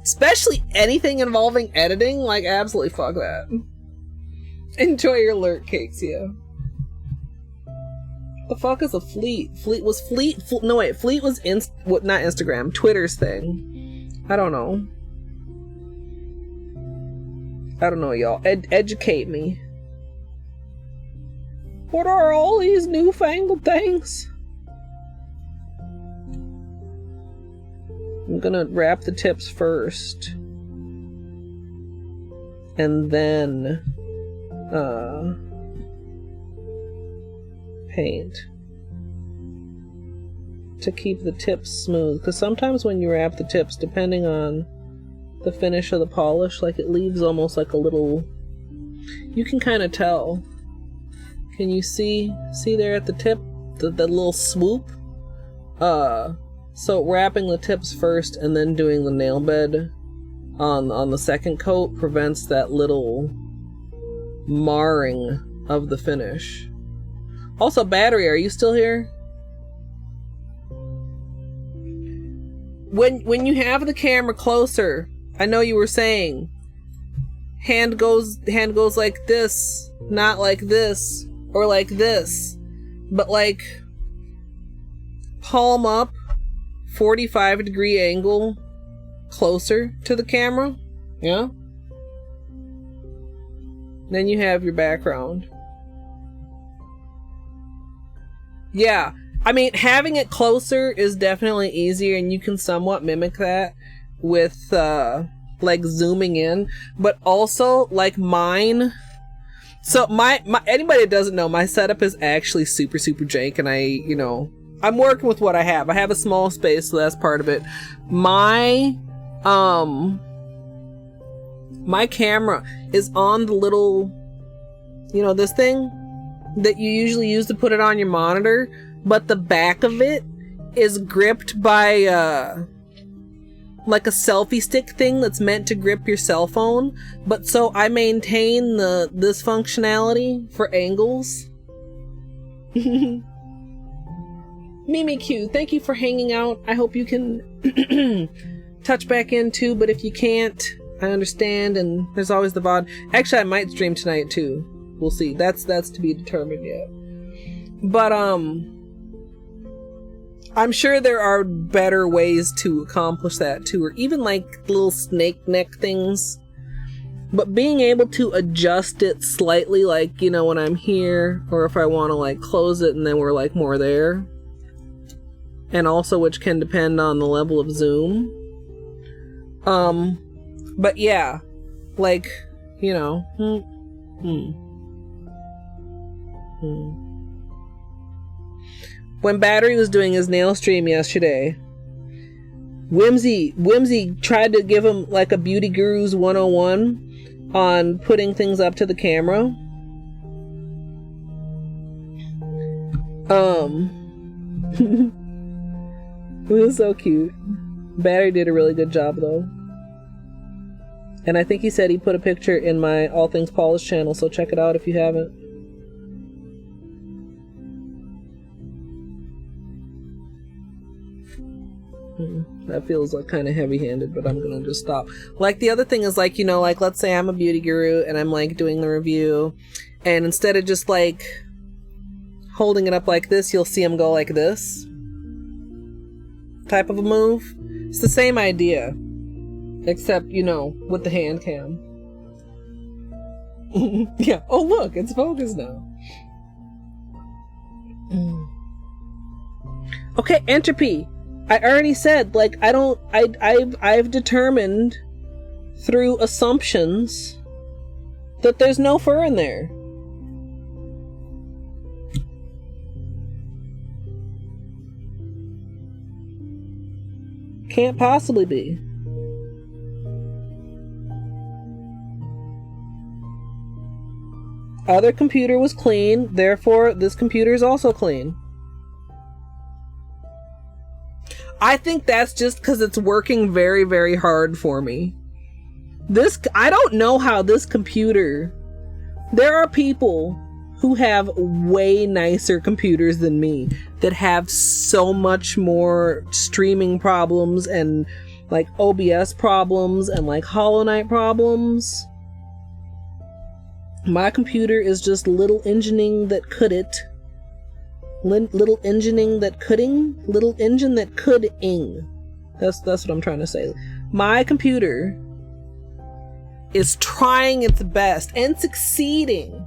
[SPEAKER 1] Especially anything involving editing. Like, absolutely fuck that. Enjoy your lurk cakes, yeah. The fuck is a fleet? Fleet was not Instagram, Twitter's thing. I don't know. Y'all. Educate me. What are all these newfangled things? I'm gonna wrap the tips first. And then, paint to keep the tips smooth, because sometimes when you wrap the tips, depending on the finish of the polish, like it leaves almost like a little, you can kind of tell. Can you see there at the tip, the little swoop? So wrapping the tips first and then doing the nail bed on the second coat prevents that little marring of the finish. Also, battery, are you still here? When you have the camera closer, I know you were saying hand goes like this, not like this or like this, but like palm up, 45-degree angle closer to the camera. Yeah. Then you have your background. Yeah. I mean, having it closer is definitely easier, and you can somewhat mimic that with like zooming in, but also like mine. So my anybody that doesn't know, my setup is actually super jank, and I'm working with what I have. I have a small space, so that's part of it. My camera is on the little, this thing that you usually use to put it on your monitor, but the back of it is gripped by like a selfie stick thing that's meant to grip your cell phone. But so I maintain this functionality for angles. Mimi Q, thank you for hanging out. I hope you can touch back in too, but if you can't, I understand, and there's always the VOD. Actually, I might stream tonight too. We'll see. That's to be determined yet. But I'm sure there are better ways to accomplish that too, or even like little snake neck things. But being able to adjust it slightly, like, when I'm here, or if I want to like close it and then we're like more there. And also, which can depend on the level of zoom. But yeah, like, When Battery was doing his nail stream yesterday, Whimsy tried to give him like a Beauty Gurus 101 on putting things up to the camera. It was so cute. Battery did a really good job though. And I think he said he put a picture in my All Things Polished channel, so check it out if you haven't. That feels like kind of heavy-handed, but I'm gonna just stop. Like the other thing is like, like let's say I'm a beauty guru and I'm like doing the review, and instead of just like holding it up like this, you'll see him go like this type of a move. It's the same idea, except with the hand cam. Yeah. Oh look, it's focused now. Okay, Entropy. I already said, like, I've determined through assumptions that there's no fur in there. Can't possibly be. Other computer was clean, therefore this computer is also clean. I think that's just because it's working very, very hard for me. I don't know how this computer... There are people who have way nicer computers than me that have so much more streaming problems and like OBS problems and like Hollow Knight problems. My computer is just little engineering that could it. Little engineering that coulding? Little engine that could-ing. That's what I'm trying to say. My computer is trying its best and succeeding.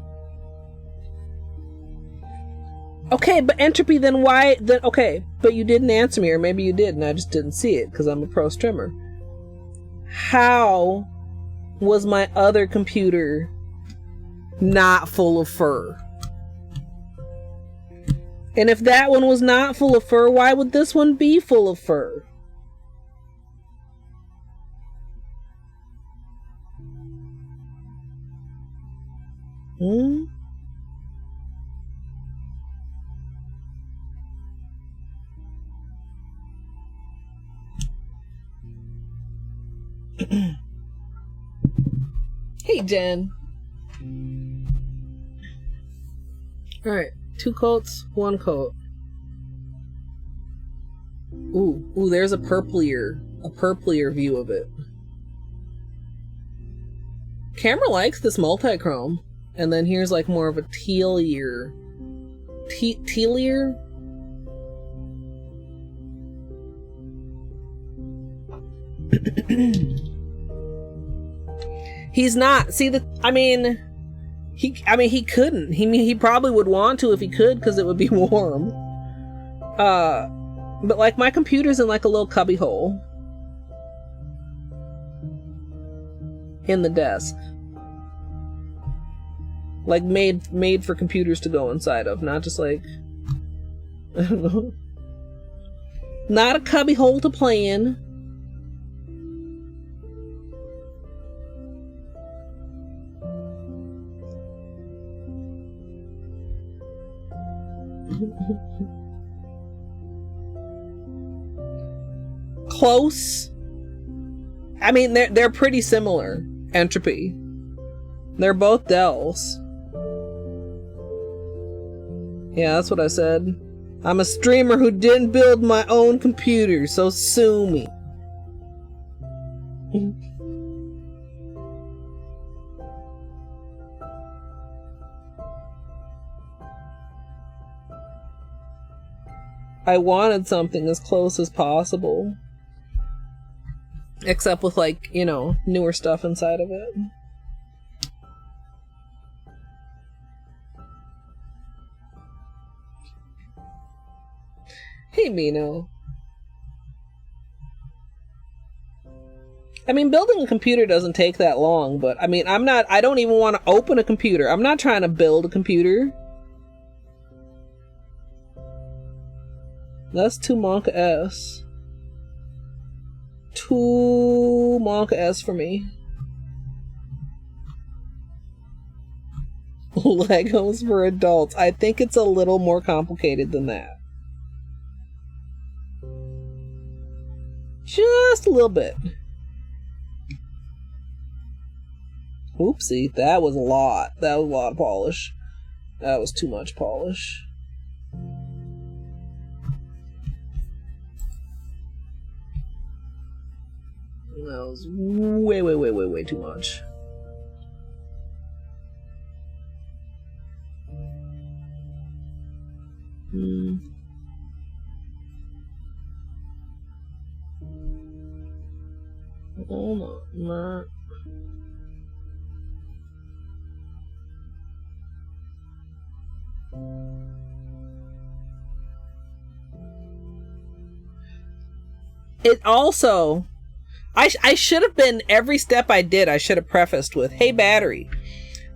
[SPEAKER 1] Okay, but Entropy, then why... Okay, but you didn't answer me, or maybe you did and I just didn't see it because I'm a pro streamer. How was my other computer not full of fur? And if that one was not full of fur, why would this one be full of fur? Hmm? Hey, Jen. Alright, 2 coats, 1 coat. Ooh, there's a purplier view of it. Camera likes this multichrome. And then here's like more of a tealier. Tealier? He's not. See, he couldn't. He probably would want to if he could, because it would be warm. But like my computer's in like a little cubby hole in the desk. Like made for computers to go inside of, not just like, I don't know. Not a cubby hole to play in. Close. I mean, they're pretty similar entropy. They're both Dells. Yeah, that's what I said. I'm a streamer who didn't build my own computer, so sue me. I wanted something as close as possible. Except with, like, you know, newer stuff inside of it. Hey, Mino. I mean, building a computer doesn't take that long, but I mean, I don't even want to open a computer. I'm not trying to build a computer. That's 2 Monka S. 2 Monka S for me. Legos for adults. I think it's a little more complicated than that. Just a little bit. Oopsie, that was a lot. That was a lot of polish. That was too much polish. That was way too much. Oh no. It also, I should have been, every step I did, I should have prefaced with, hey battery.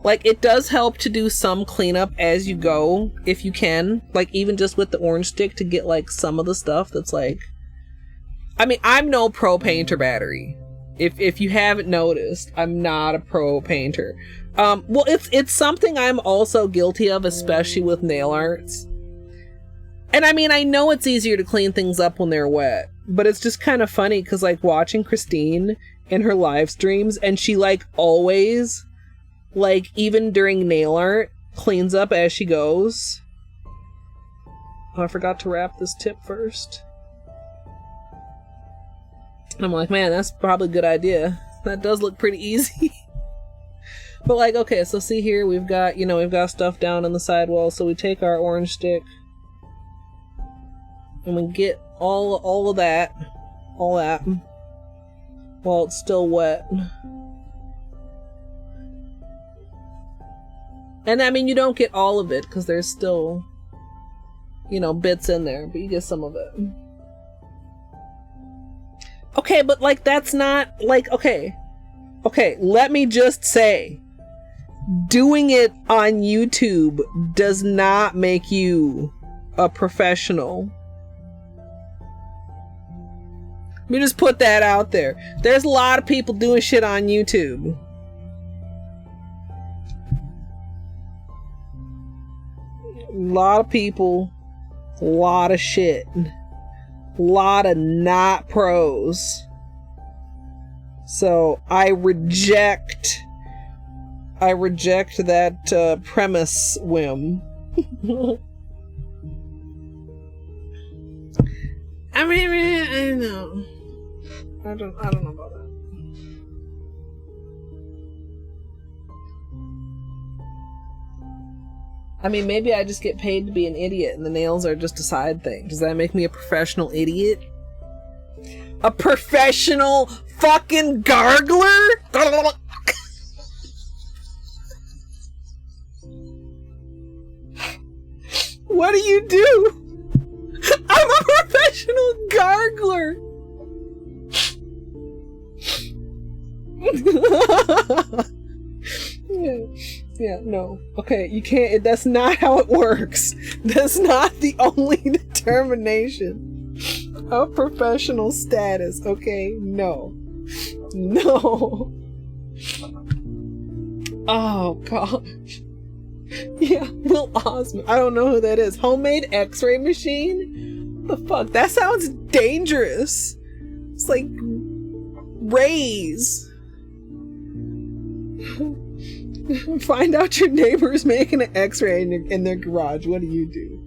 [SPEAKER 1] Like, it does help to do some cleanup as you go, if you can. Like, even just with the orange stick to get, like, some of the stuff that's like... I mean, I'm no pro painter, battery. If you haven't noticed, I'm not a pro painter. Well, it's something I'm also guilty of, especially with nail arts. And I mean, I know it's easier to clean things up when they're wet, but it's just kind of funny because, like, watching Christine in her live streams, and she, like, always, like, even during nail art, cleans up as she goes. Oh, I forgot to wrap this tip first. I'm like, man, that's probably a good idea. That does look pretty easy. But, like, okay, so see here, we've got, you know, we've got stuff down on the sidewall, so we take our orange stick, and we get all of that, while it's still wet. And, I mean, you don't get all of it, because there's still, you know, bits in there, but you get some of it. Okay, but, like, that's not, like, okay, let me just say, doing it on YouTube does not make you a professional. Let me just put that out there. There's a lot of people doing shit on YouTube. A lot of people, a lot of shit. A lot of not pros. So I reject that premise whim. I mean, I know. I don't know about that. I mean, maybe I just get paid to be an idiot and the nails are just a side thing. Does that make me a professional idiot? A professional fucking gargler? What do you do? I'm a professional gargler. Yeah, no. Okay, you can't. That's not how it works. That's not the only determination of professional status. Okay, no. Oh gosh. Yeah, Will Osmond. I don't know who that is. Homemade X-ray machine? What the fuck? That sounds dangerous. It's like rays. Find out your neighbor's making an X-ray in their garage. What do you do?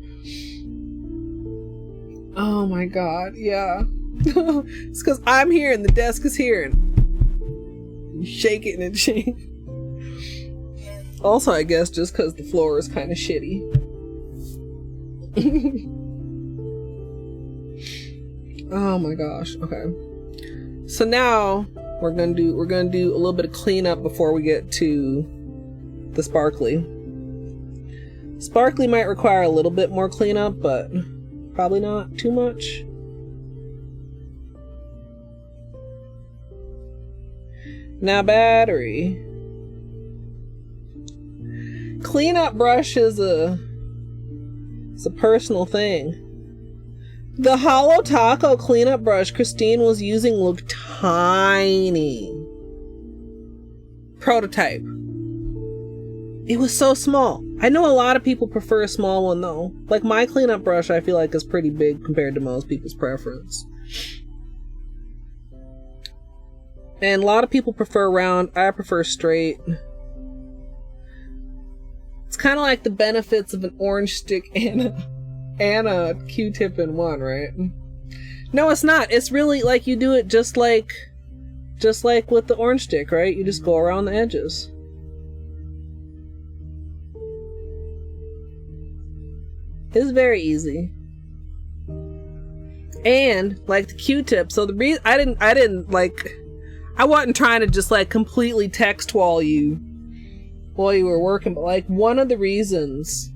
[SPEAKER 1] Oh my god, yeah. It's because I'm here and the desk is here and you shake it and it shakes. Also, I guess just because the floor is kind of shitty. Oh my gosh. Okay. So now we're gonna do a little bit of cleanup before we get to the sparkly. Sparkly might require a little bit more cleanup, but probably not too much. Now battery. Cleanup brush is a personal thing. The Holo Taco cleanup brush Christine was using looked tiny. Prototype. It was so small. I know a lot of people prefer a small one though. Like my cleanup brush I feel like is pretty big compared to most people's preference. And a lot of people prefer round. I prefer straight. It's kind of like the benefits of an orange stick and a Q-tip in one, right? No, it's not. It's really like you do it just like with the orange stick, right? You just go around the edges. It's very easy. And like the Q-tip, so the reason I wasn't trying to just like completely text while you were working, but like one of the reasons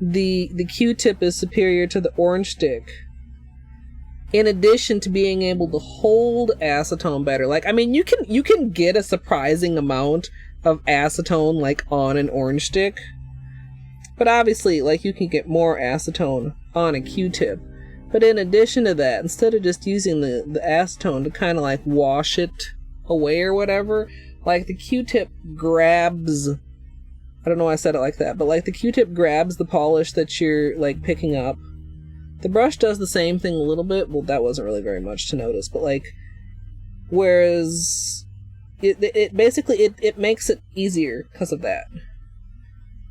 [SPEAKER 1] the Q-tip is superior to the orange stick, in addition to being able to hold acetone better. Like, I mean, you can get a surprising amount of acetone like on an orange stick, but obviously like you can get more acetone on a Q-tip. But in addition to that, instead of just using the acetone to kind of like wash it away or whatever, like the Q-tip grabs, I don't know why I said it like that, but like the Q-tip grabs the polish that you're like picking up. The brush does the same thing a little bit. Well, that wasn't really very much to notice, but like, whereas it basically it makes it easier because of that.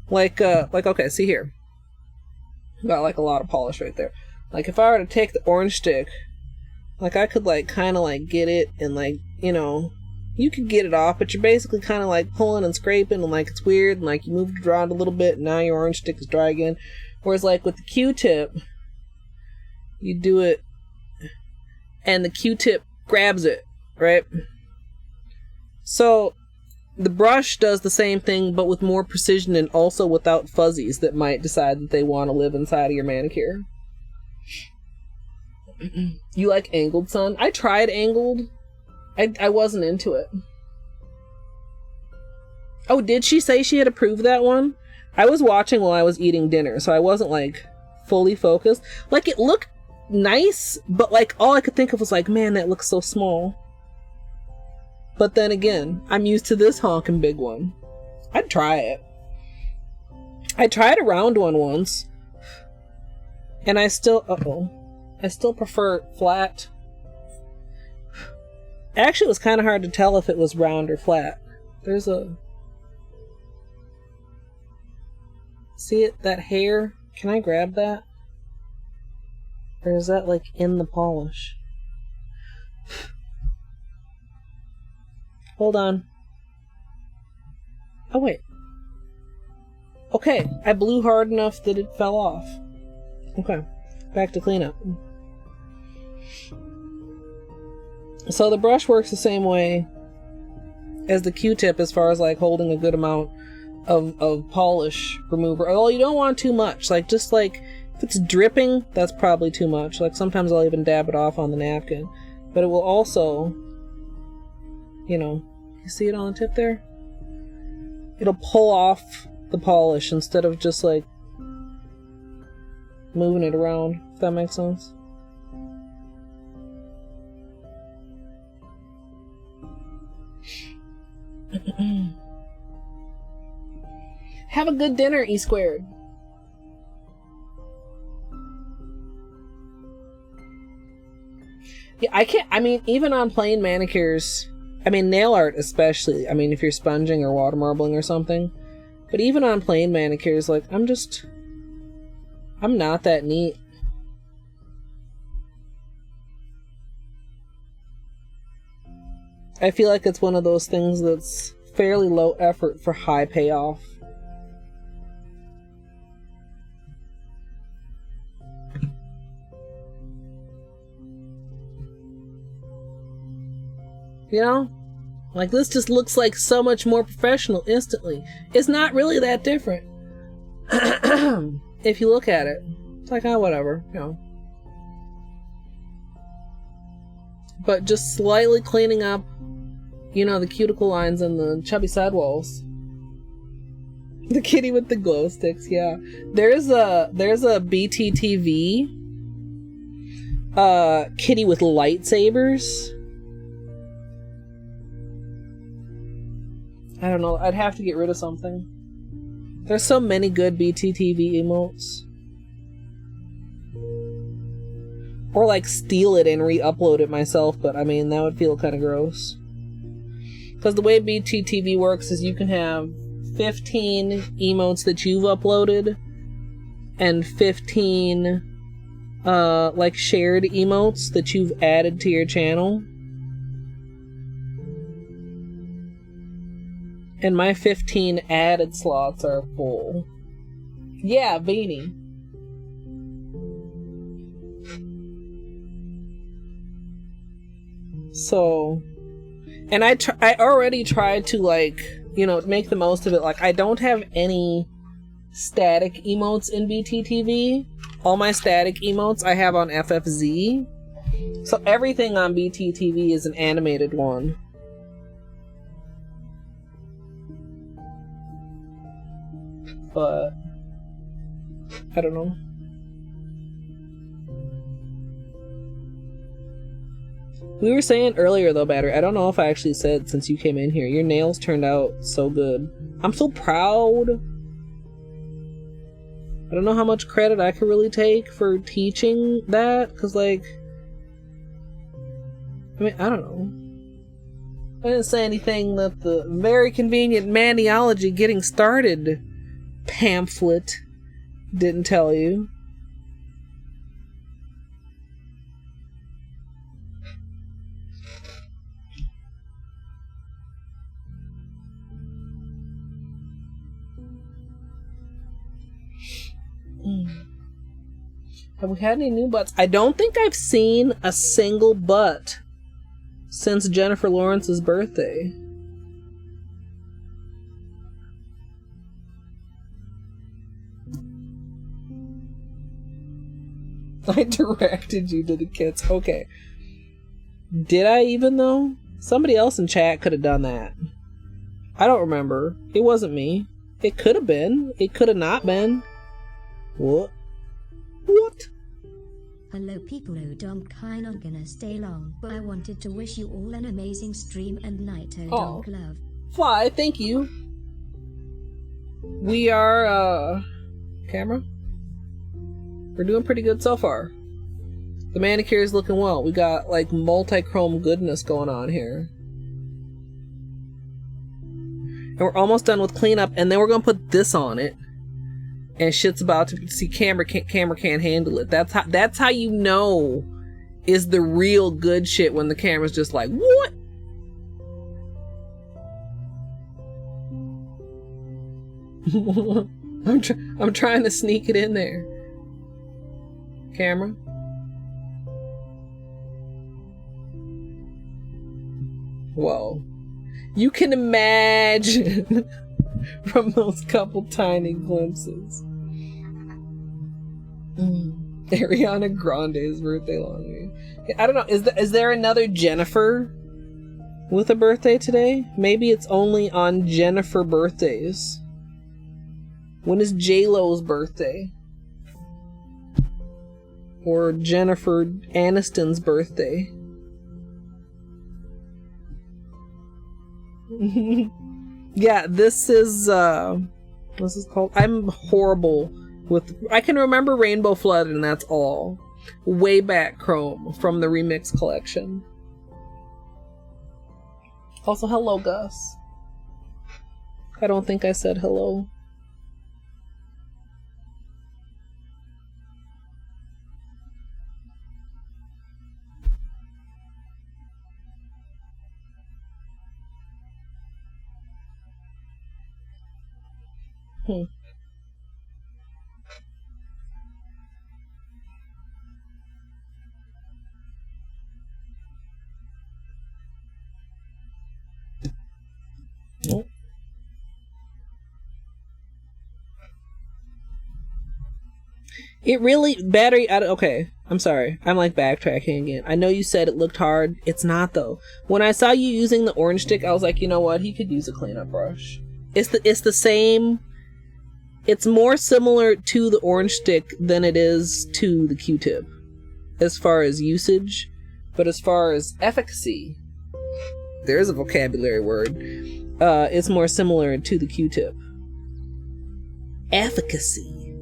[SPEAKER 1] Like okay, see here, got like a lot of polish right there. Like if I were to take the orange stick, like I could like kind of like get it and like, you know, you could get it off, but you're basically kind of like pulling and scraping and like it's weird and like you moved it around a little bit and now your orange stick is dry again. Whereas like with the Q-tip, you do it and the Q-tip grabs it, right? So the brush does the same thing but with more precision and also without fuzzies that might decide that they want to live inside of your manicure. You like angled, son? I tried angled. I wasn't into it. Oh, did she say she had approved that one? I was watching while I was eating dinner, so I wasn't like fully focused. Like, it looked nice, but like all I could think of was like, man, that looks so small. But then again, I'm used to this honking big one. I'd try it. I tried a round one once, and I still prefer flat. Actually, it was kind of hard to tell if it was round or flat. There's a... See it? That hair? Can I grab that? Or is that like in the polish? Hold on. Oh wait. Okay, I blew hard enough that it fell off. Okay, back to cleanup. So the brush works the same way as the Q-tip as far as like holding a good amount of polish remover. Although you don't want too much. Like, just like, if it's dripping, that's probably too much. Like, sometimes I'll even dab it off on the napkin. But it will also, you know, you see it on the tip there? It'll pull off the polish instead of just like moving it around, if that makes sense. Have a good dinner, E squared. Yeah, I mean, even on plain manicures, I mean, nail art especially, I mean, if you're sponging or water marbling or something, but even on plain manicures, like, I'm not that neat. I feel like it's one of those things that's fairly low effort for high payoff. You know? Like, this just looks like so much more professional instantly. It's not really that different. If you look at it. It's like, oh, whatever, you know. But just slightly cleaning up, you know, the cuticle lines and the chubby side walls. The kitty with the glow sticks, yeah. There's a BTTV kitty with lightsabers. I don't know, I'd have to get rid of something. There's so many good BTTV emotes. Or like steal it and re-upload it myself, but I mean, that would feel kind of gross. Because the way BTTV works is you can have 15 emotes that you've uploaded and 15 like shared emotes that you've added to your channel. And my 15 added slots are full. Yeah, Beanie. So, and I already tried to, like, you know, make the most of it. Like, I don't have any static emotes in BTTV. All my static emotes I have on FFZ. So everything on BTTV is an animated one. But I don't know. We were saying earlier though, Battery, I don't know if I actually said since you came in here, your nails turned out so good. I'm so proud. I don't know how much credit I could really take for teaching that, because like, I mean, I don't know. I didn't say anything that the very convenient Maniology getting started pamphlet didn't tell you. Have we had any new butts? I don't think I've seen a single butt since Jennifer Lawrence's birthday. I directed you to the kids. Okay. Did I even though? Somebody else in chat could have done that. I don't remember. It wasn't me. It could have been. It could have not been. What? What?
[SPEAKER 2] Hello people, I'm kinda gonna stay long, but I wanted to wish you all an amazing stream and night. Donk love.
[SPEAKER 1] Fly, thank you. We are, camera? We're doing pretty good so far. The manicure is looking well. We got, like, multichrome goodness going on here. And we're almost done with cleanup, and then we're gonna put this on it. And shit's about to see camera can't handle it. That's how you know is the real good shit, when the camera's just like, what? I'm trying to sneak it in there. Camera. Whoa. You can imagine from those couple tiny glimpses. Ariana Grande's birthday long. I don't know. Is there another Jennifer with a birthday today? Maybe it's only on Jennifer birthdays. When is J-Lo's birthday? Or Jennifer Aniston's birthday? Yeah, this is called, I'm horrible with, I can remember Rainbow Flood and that's all. Way back Chrome from the Remix collection. Also, hello Gus. I don't think I said hello. Nope. It really, battery, okay, I'm sorry. I'm like backtracking again. I know you said it looked hard. It's not though. When I saw you using the orange stick, I was like, you know what? He could use a cleanup brush. It's the same. It's more similar to the orange stick than it is to the Q-tip as far as usage, but as far as efficacy, there's a vocabulary word. It's more similar to the Q-tip. Efficacy.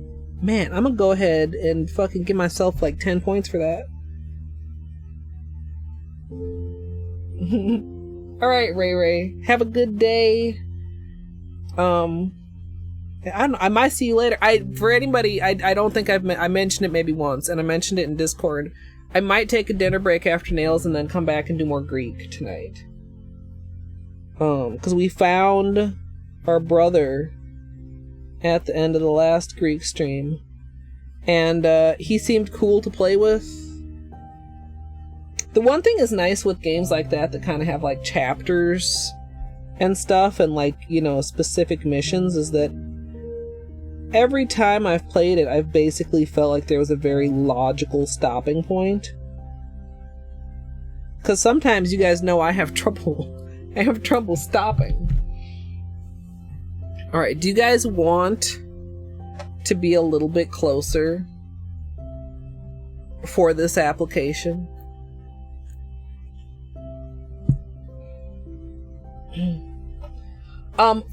[SPEAKER 1] Man, I'm gonna go ahead and fucking give myself like 10 points for that. Alright, Ray Ray. Have a good day. I might see you later. For anybody, I don't think I mentioned it maybe once, and I mentioned it in Discord. I might take a dinner break after nails and then come back and do more Greek tonight. Because we found our brother at the end of the last Greek stream, and he seemed cool to play with. The one thing is nice with games like that kind of have like chapters and stuff, and like, you know, specific missions, is that every time I've played it, I've basically felt like there was a very logical stopping point. Because sometimes, you guys know, I have trouble stopping. Alright, do you guys want to be a little bit closer for this application?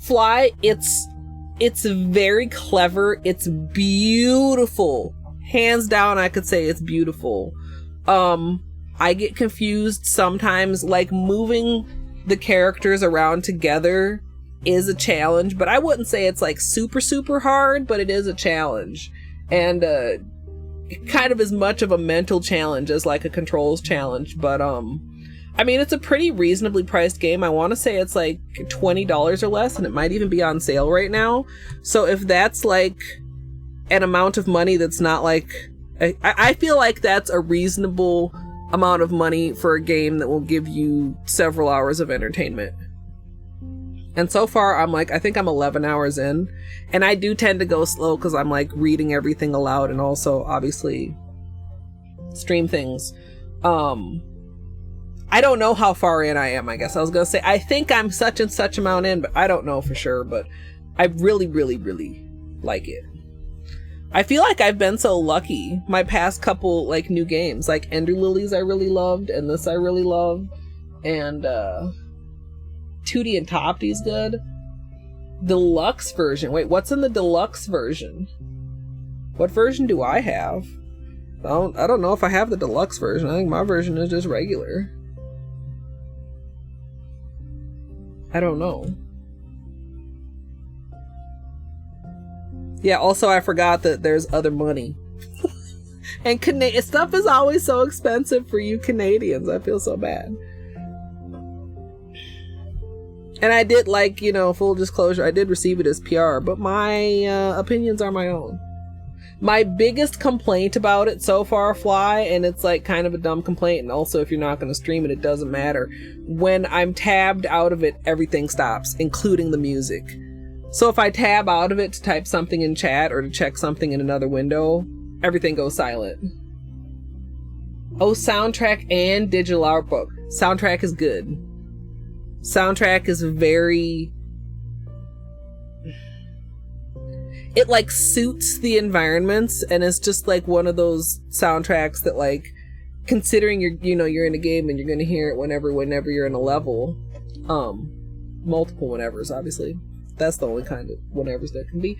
[SPEAKER 1] Fly, it's very clever. It's beautiful. Hands down, I could say it's beautiful. I get confused sometimes, like moving the characters around together is a challenge, but I wouldn't say it's like super hard, but it is a challenge. And kind of as much of a mental challenge as like a controls challenge, but I mean, it's a pretty reasonably priced game. I want to say it's like $20 or less, and it might even be on sale right now. So if that's like an amount of money that's not like... I feel like that's a reasonable amount of money for a game that will give you several hours of entertainment. And so far, I'm like, I think I'm 11 hours in. And I do tend to go slow because I'm like reading everything aloud and also obviously stream things. I don't know how far in I am, I guess. I was going to say, I think I'm such and such amount in, but I don't know for sure. But I really like it. I feel like I've been so lucky. My past couple like new games, like Ender Lilies I really loved, and this I really loved, and Tootie and Topty's good. Deluxe version. Wait, what's in the deluxe version? What version do I have? I don't know if I have the deluxe version. I think my version is just regular. I don't know. Yeah, also I forgot that there's other money. And stuff is always so expensive for you Canadians. I feel so bad. And I did, like, you know, full disclosure, I did receive it as PR, but my opinions are my own. My biggest complaint about it so far, Fly, and it's like kind of a dumb complaint, and also if you're not going to stream it, it doesn't matter. When I'm tabbed out of it, everything stops, including the music. So if I tab out of it to type something in chat or to check something in another window, everything goes silent. Oh, soundtrack and digital art book. Soundtrack is good. Soundtrack is very... It like suits the environments, and it's just like one of those soundtracks that, like, considering you're in a game and you're gonna hear it whenever you're in a level, multiple whenevers, obviously. That's the only kind of whenevers there can be.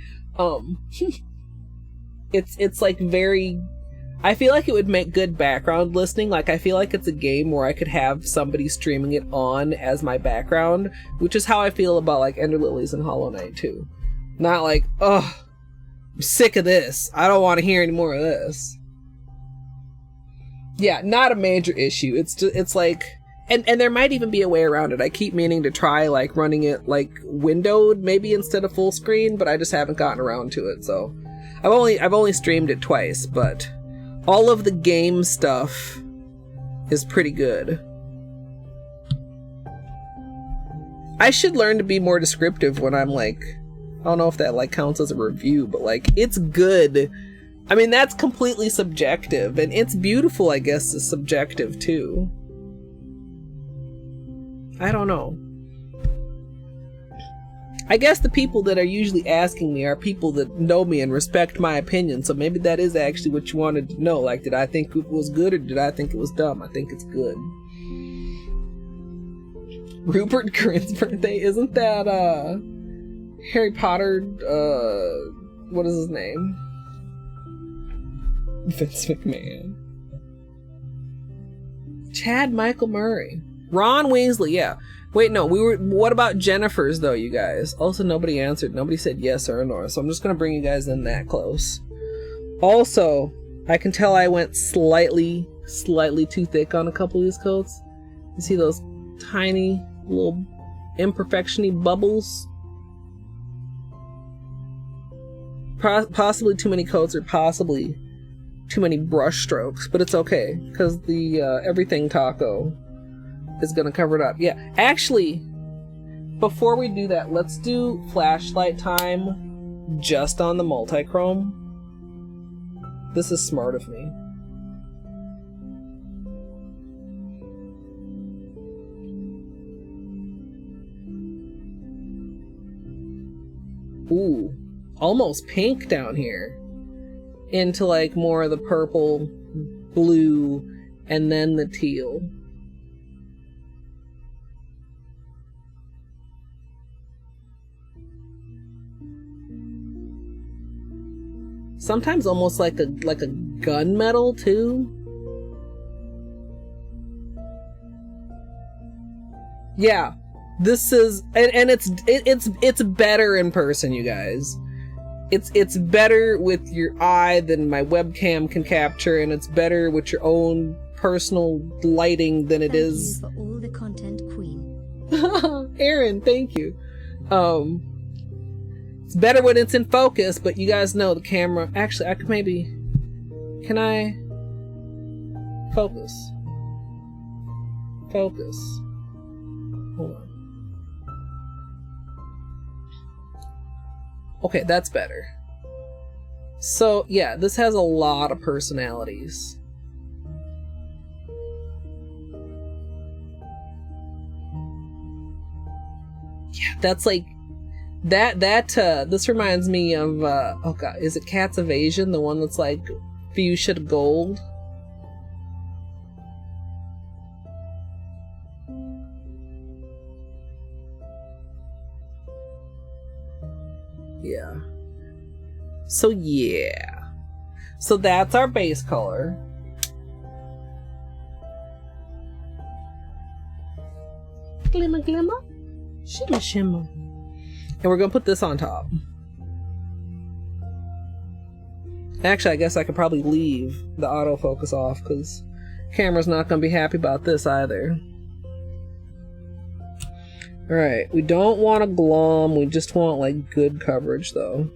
[SPEAKER 1] It's like very... I feel like it would make good background listening. Like, I feel like it's a game where I could have somebody streaming it on as my background, which is how I feel about like Ender Lilies and Hollow Knight too. Not like, ugh, I'm sick of this. I don't want to hear any more of this. Yeah, not a major issue. It's just, it's like, and there might even be a way around it. I keep meaning to try like running it like windowed maybe instead of full screen, but I just haven't gotten around to it. So I've only streamed it twice, but all of the game stuff is pretty good. I should learn to be more descriptive when I'm like, I don't know if that like counts as a review, but like, it's good. I mean, that's completely subjective, and it's beautiful, I guess, is subjective too. I don't know. I guess the people that are usually asking me are people that know me and respect my opinion, so maybe that is actually what you wanted to know. Like, did I think it was good or did I think it was dumb? I think it's good. Rupert Grint's birthday? Isn't that, Harry Potter, what is his name? Vince McMahon. Chad Michael Murray. Ron Weasley, yeah. Wait, no, what about Jennifer's, though, you guys? Also, nobody answered. Nobody said yes or no, so I'm just gonna bring you guys in that close. Also, I can tell I went slightly too thick on a couple of these coats. You see those tiny little imperfection-y bubbles? Possibly too many coats or possibly too many brush strokes, but it's okay, because the everything taco is gonna cover it up. Yeah, actually, before we do that, let's do flashlight time just on the multichrome. This is smart of me. Ooh, almost pink down here. Into like more of the purple, blue, and then the teal. Sometimes almost like a gunmetal too. Yeah, this is and it's better in person, you guys. It's better with your eye than my webcam can capture, and it's better with your own personal lighting than it is.
[SPEAKER 2] Thank you for all the content, Queen.
[SPEAKER 1] Aaron, thank you. It's better when it's in focus, but you guys know the camera. Actually, I could maybe. Can I focus? Focus. Hold on. Okay, that's better. So, yeah, this has a lot of personalities. Yeah, that's like This reminds me of oh god, is it Cats Evasion, the one that's like fuchsia gold? Yeah. So yeah. So that's our base color. Glimmer, glimmer. Shimmer, shimmer. And we're gonna put this on top. Actually, I guess I could probably leave the autofocus off because camera's not gonna be happy about this either. Alright, we don't want a glom, we just want like good coverage though.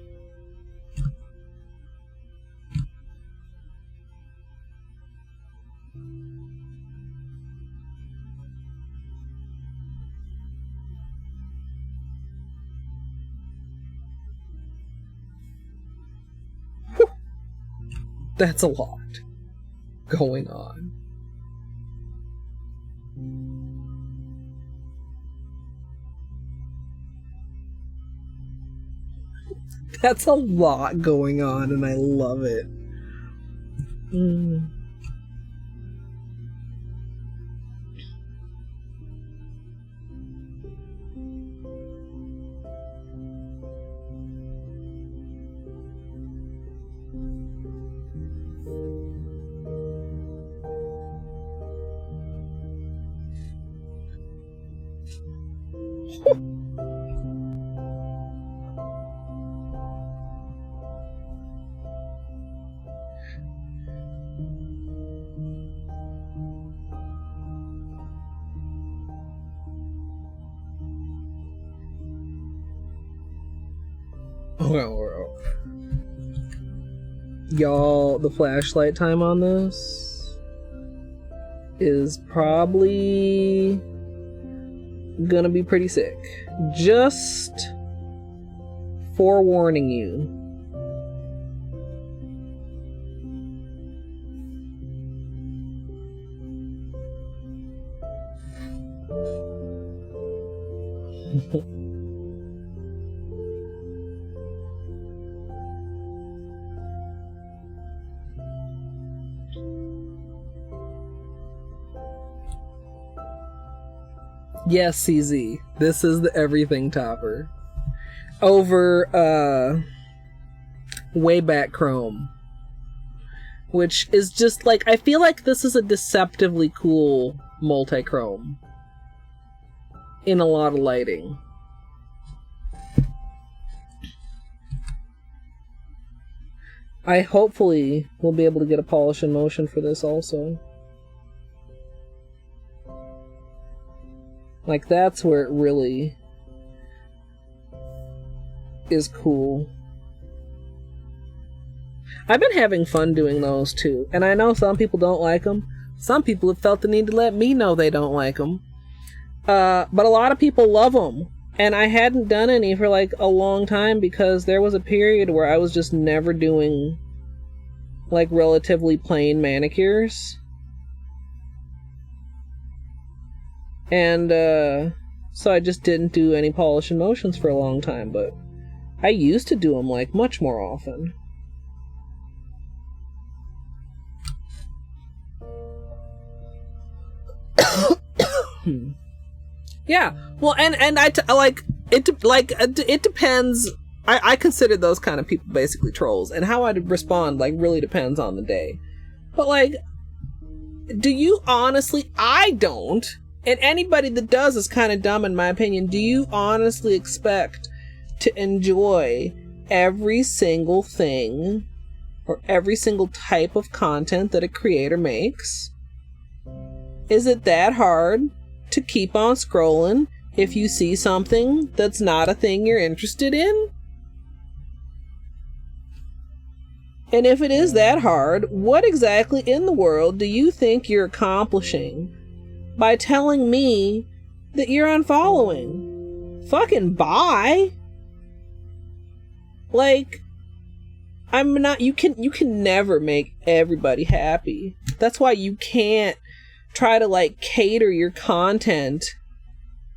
[SPEAKER 1] Whew. That's a lot going on. That's a lot going on, and I love it. Well, y'all, the flashlight time on this is probably gonna be pretty sick. Just forewarning you. Yes, CZ. This is the everything topper. Over, way back chrome. Which is just like, I feel like this is a deceptively cool multichrome. In a lot of lighting. I hopefully will be able to get a polish in motion for this also. Like, that's where it really is cool. I've been having fun doing those too, and I know some people don't like them. Some people have felt the need to let me know they don't like them. But a lot of people love them, and I hadn't done any for like a long time because there was a period where I was just never doing like relatively plain manicures. And, so I just didn't do any polish and motions for a long time, but I used to do them, like, much more often. Yeah, well, and it depends. I consider those kind of people basically trolls, and how I'd respond, like, really depends on the day. But, like, do you honestly, I don't. And anybody that does is kind of dumb in my opinion. Do you honestly expect to enjoy every single thing or every single type of content that a creator makes? Is it that hard to keep on scrolling if you see something that's not a thing you're interested in? And if it is that hard, what exactly in the world do you think you're accomplishing by telling me that you're unfollowing? Fucking bye. Like, I'm not, you can never make everybody happy. That's why you can't try to like cater your content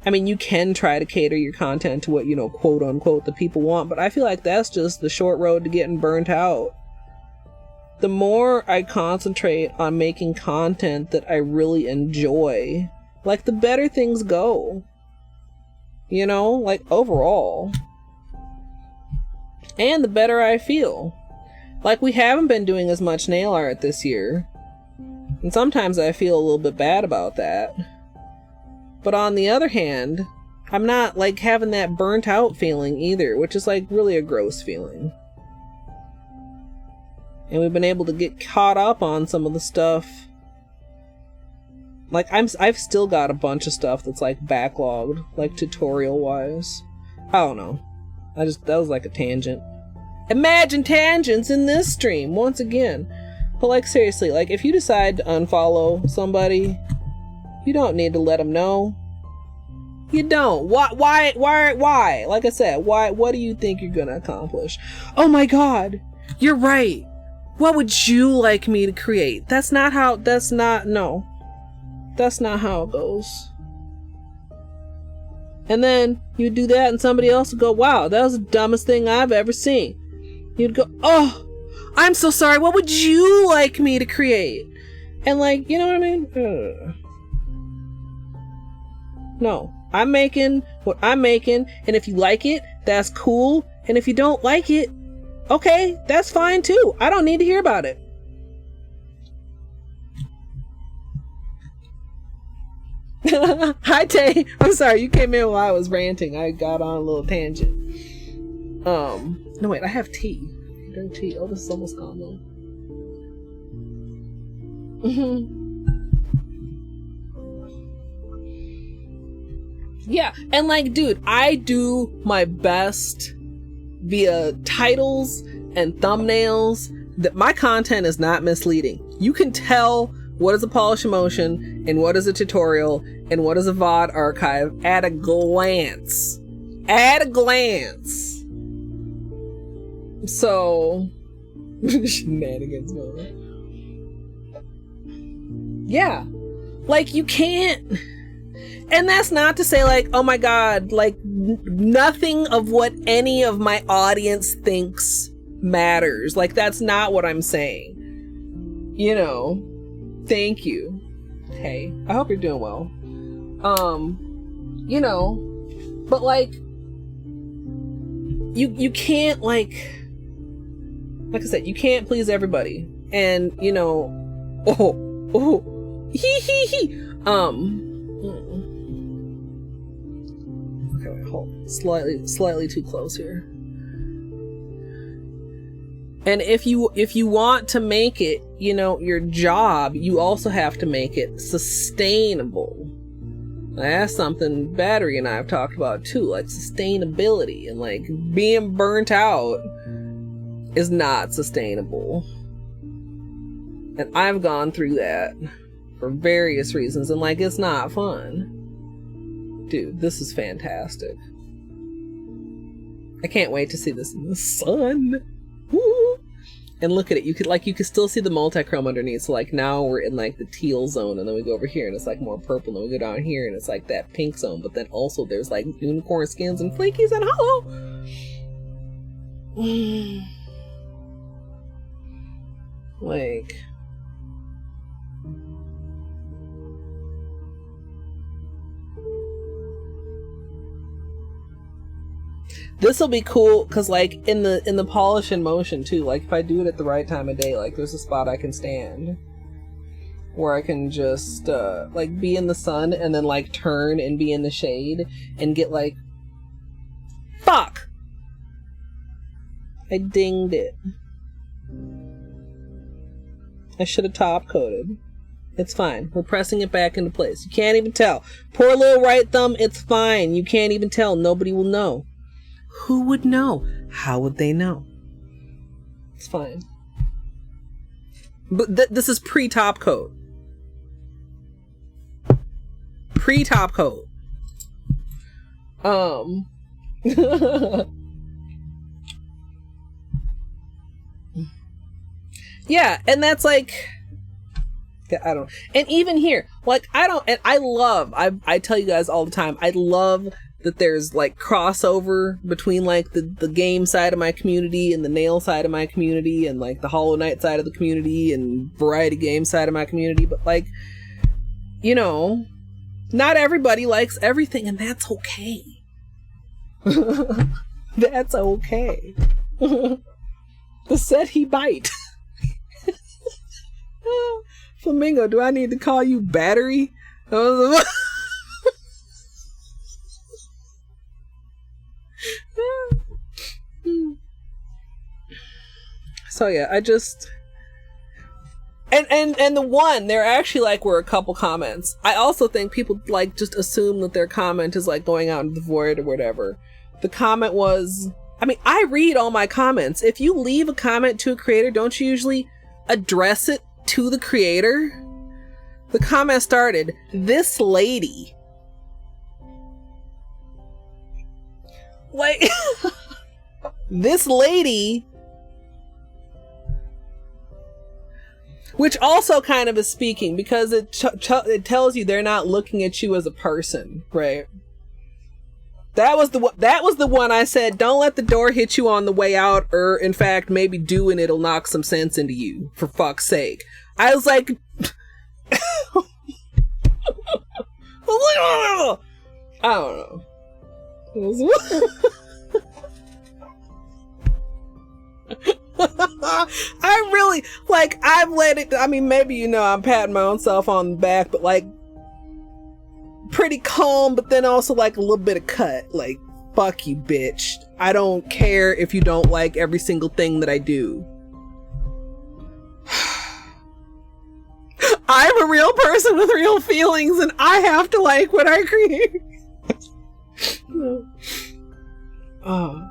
[SPEAKER 1] I mean, you can try to cater your content to what, you know, quote unquote, the people want, but I feel like that's just the short road to getting burnt out. The more I concentrate on making content that I really enjoy, like, the better things go. You know, like, overall. And the better I feel. Like, we haven't been doing as much nail art this year. And sometimes I feel a little bit bad about that. But on the other hand, I'm not, like, having that burnt out feeling either, which is, like, really a gross feeling. And we've been able to get caught up on some of the stuff. Like, I've still got a bunch of stuff that's, like, backlogged, like, tutorial-wise. I don't know. That was, like, a tangent. Imagine tangents in this stream, once again. But, like, seriously, like, if you decide to unfollow somebody, you don't need to let them know. You don't. Why? Like I said, why? What do you think you're gonna accomplish? Oh my god, you're right. What would you like me to create? That's not how it goes. And then you do that and somebody else would go, wow, that was the dumbest thing I've ever seen. You'd go, oh, I'm so sorry. What would you like me to create? And, like, you know what I mean? No, I'm making what I'm making. And if you like it, that's cool. And if you don't like it, okay, that's fine too. I don't need to hear about it. Hi, Tay. I'm sorry, you came in while I was ranting. I got on a little tangent. No, wait, I have tea. Drink tea. Oh, this is almost gone though. Yeah, and, like, dude, I do my best via titles and thumbnails that my content is not misleading. You can tell what is a polish emotion and what is a tutorial and what is a VOD archive at a glance. At a glance. So, shenanigans, man. Yeah. Like, you can't. And that's not to say, like, oh my god, like, nothing of what any of my audience thinks matters. Like, that's not what I'm saying. You know, thank you. Hey, I hope you're doing well. You know, but, like, you can't, like I said, you can't please everybody. And, you know, hee hee hee. Okay, wait, hold. Slightly too close here. And if you want to make it, you know, your job, you also have to make it sustainable. That's something Battery and I have talked about too, like sustainability, and, like, being burnt out is not sustainable. And I've gone through that for various reasons, and, like, it's not fun. Dude, this is fantastic. I can't wait to see this in the sun. Woo! And look at it, you could still see the multichrome underneath. So, like, now we're in, like, the teal zone, and then we go over here and it's, like, more purple, and then we go down here and it's, like, that pink zone. But then also there's, like, unicorn skins and flakies and Holo. Like, this will be cool because, like, in the polish in motion too, like, if I do it at the right time of day, like, there's a spot I can stand where I can just like, be in the sun and then, like, turn and be in the shade and get, like, fuck, I dinged it. I should have top coated. It's fine. We're pressing it back into place. You can't even tell. Poor little right thumb. It's fine. You can't even tell. Nobody will know. Who would know? How would they know? It's fine. But this is pre-top coat. Pre-top coat. Yeah, and that's, like, I don't. And even here, like, I don't. And I tell you guys all the time, I love that there's like crossover between like the game side of my community and the nail side of my community and like the Hollow Knight side of the community and variety game side of my community. But like, you know, not everybody likes everything, and that's okay. That's okay. The said he bite. Flamingo, do I need to call you battery? So yeah, I just and the one there actually like were a couple comments. I also think people like just assume that their comment is like going out into the void or whatever. The comment was, I mean, I read all my comments. If you leave a comment to a creator, don't you usually address it to the creator? The comment started, "This lady." Like, this lady, which also kind of is speaking because it tells you they're not looking at you as a person, right? That was the one I said, don't let the door hit you on the way out, or in fact, maybe do and it'll knock some sense into you, for fuck's sake. I was like, I don't know. I really, like, I've let it, I mean, maybe, you know, I'm patting my own self on the back, but like, pretty calm, but then also like a little bit of cut. Like, fuck you, bitch. I don't care if you don't like every single thing that I do. I'm a real person with real feelings, and I have to like what I create. Oh.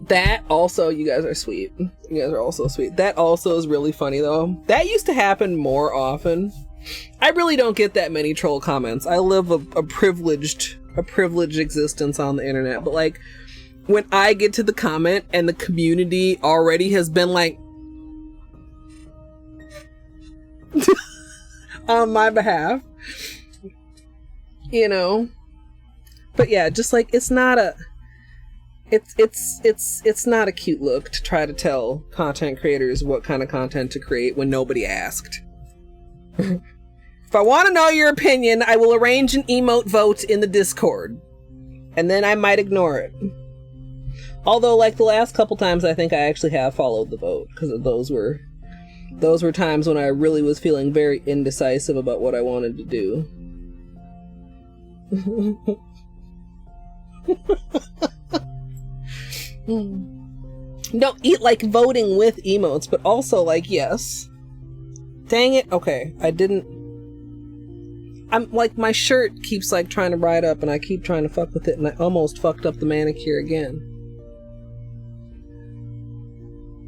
[SPEAKER 1] That also, you guys are sweet. You guys are also sweet. That also is really funny though. That used to happen more often. I really don't get that many troll comments. I live a privileged existence on the internet, but like when I get to the comment and the community already has been like on my behalf, you know. But yeah, just like it's not a cute look to try to tell content creators what kind of content to create when nobody asked. If I want to know your opinion, I will arrange an emote vote in the Discord, and then I might ignore it. Although, like the last couple times, I think I actually have followed the vote, because those were times when I really was feeling very indecisive about what I wanted to do. Don't eat like voting with emotes, but also like, yes. Dang it. Okay, I'm like, my shirt keeps like trying to ride up and I keep trying to fuck with it, and I almost fucked up the manicure again.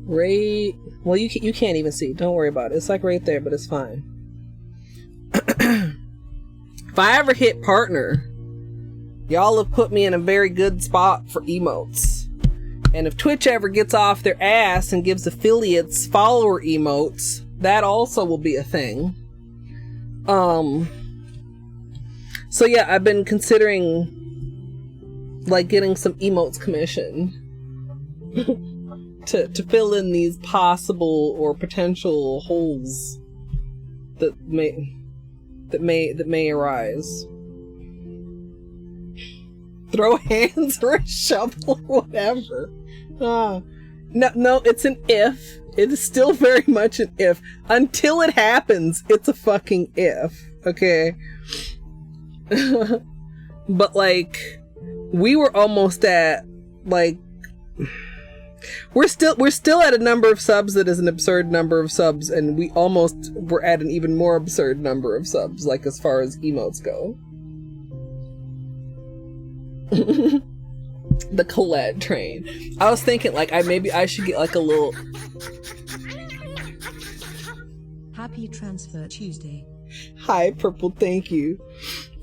[SPEAKER 1] Right. Well, you can't even see. Don't worry about it. It's like right there, but it's fine. If I ever hit partner, y'all have put me in a very good spot for emotes. And if Twitch ever gets off their ass and gives affiliates follower emotes, that also will be a thing. So yeah, I've been considering like getting some emotes commission to fill in these possible or potential holes that may arise. Throw hands or a shovel or whatever. No, it's an if. It is still very much an if. Until it happens, it's a fucking if. Okay? But like, we were almost at like, we're still at a number of subs that is an absurd number of subs, and we almost were at an even more absurd number of subs, like as far as emotes go. The Colette train. I was thinking like maybe I should get like a little
[SPEAKER 3] Happy Transfer Tuesday.
[SPEAKER 1] Hi Purple, thank you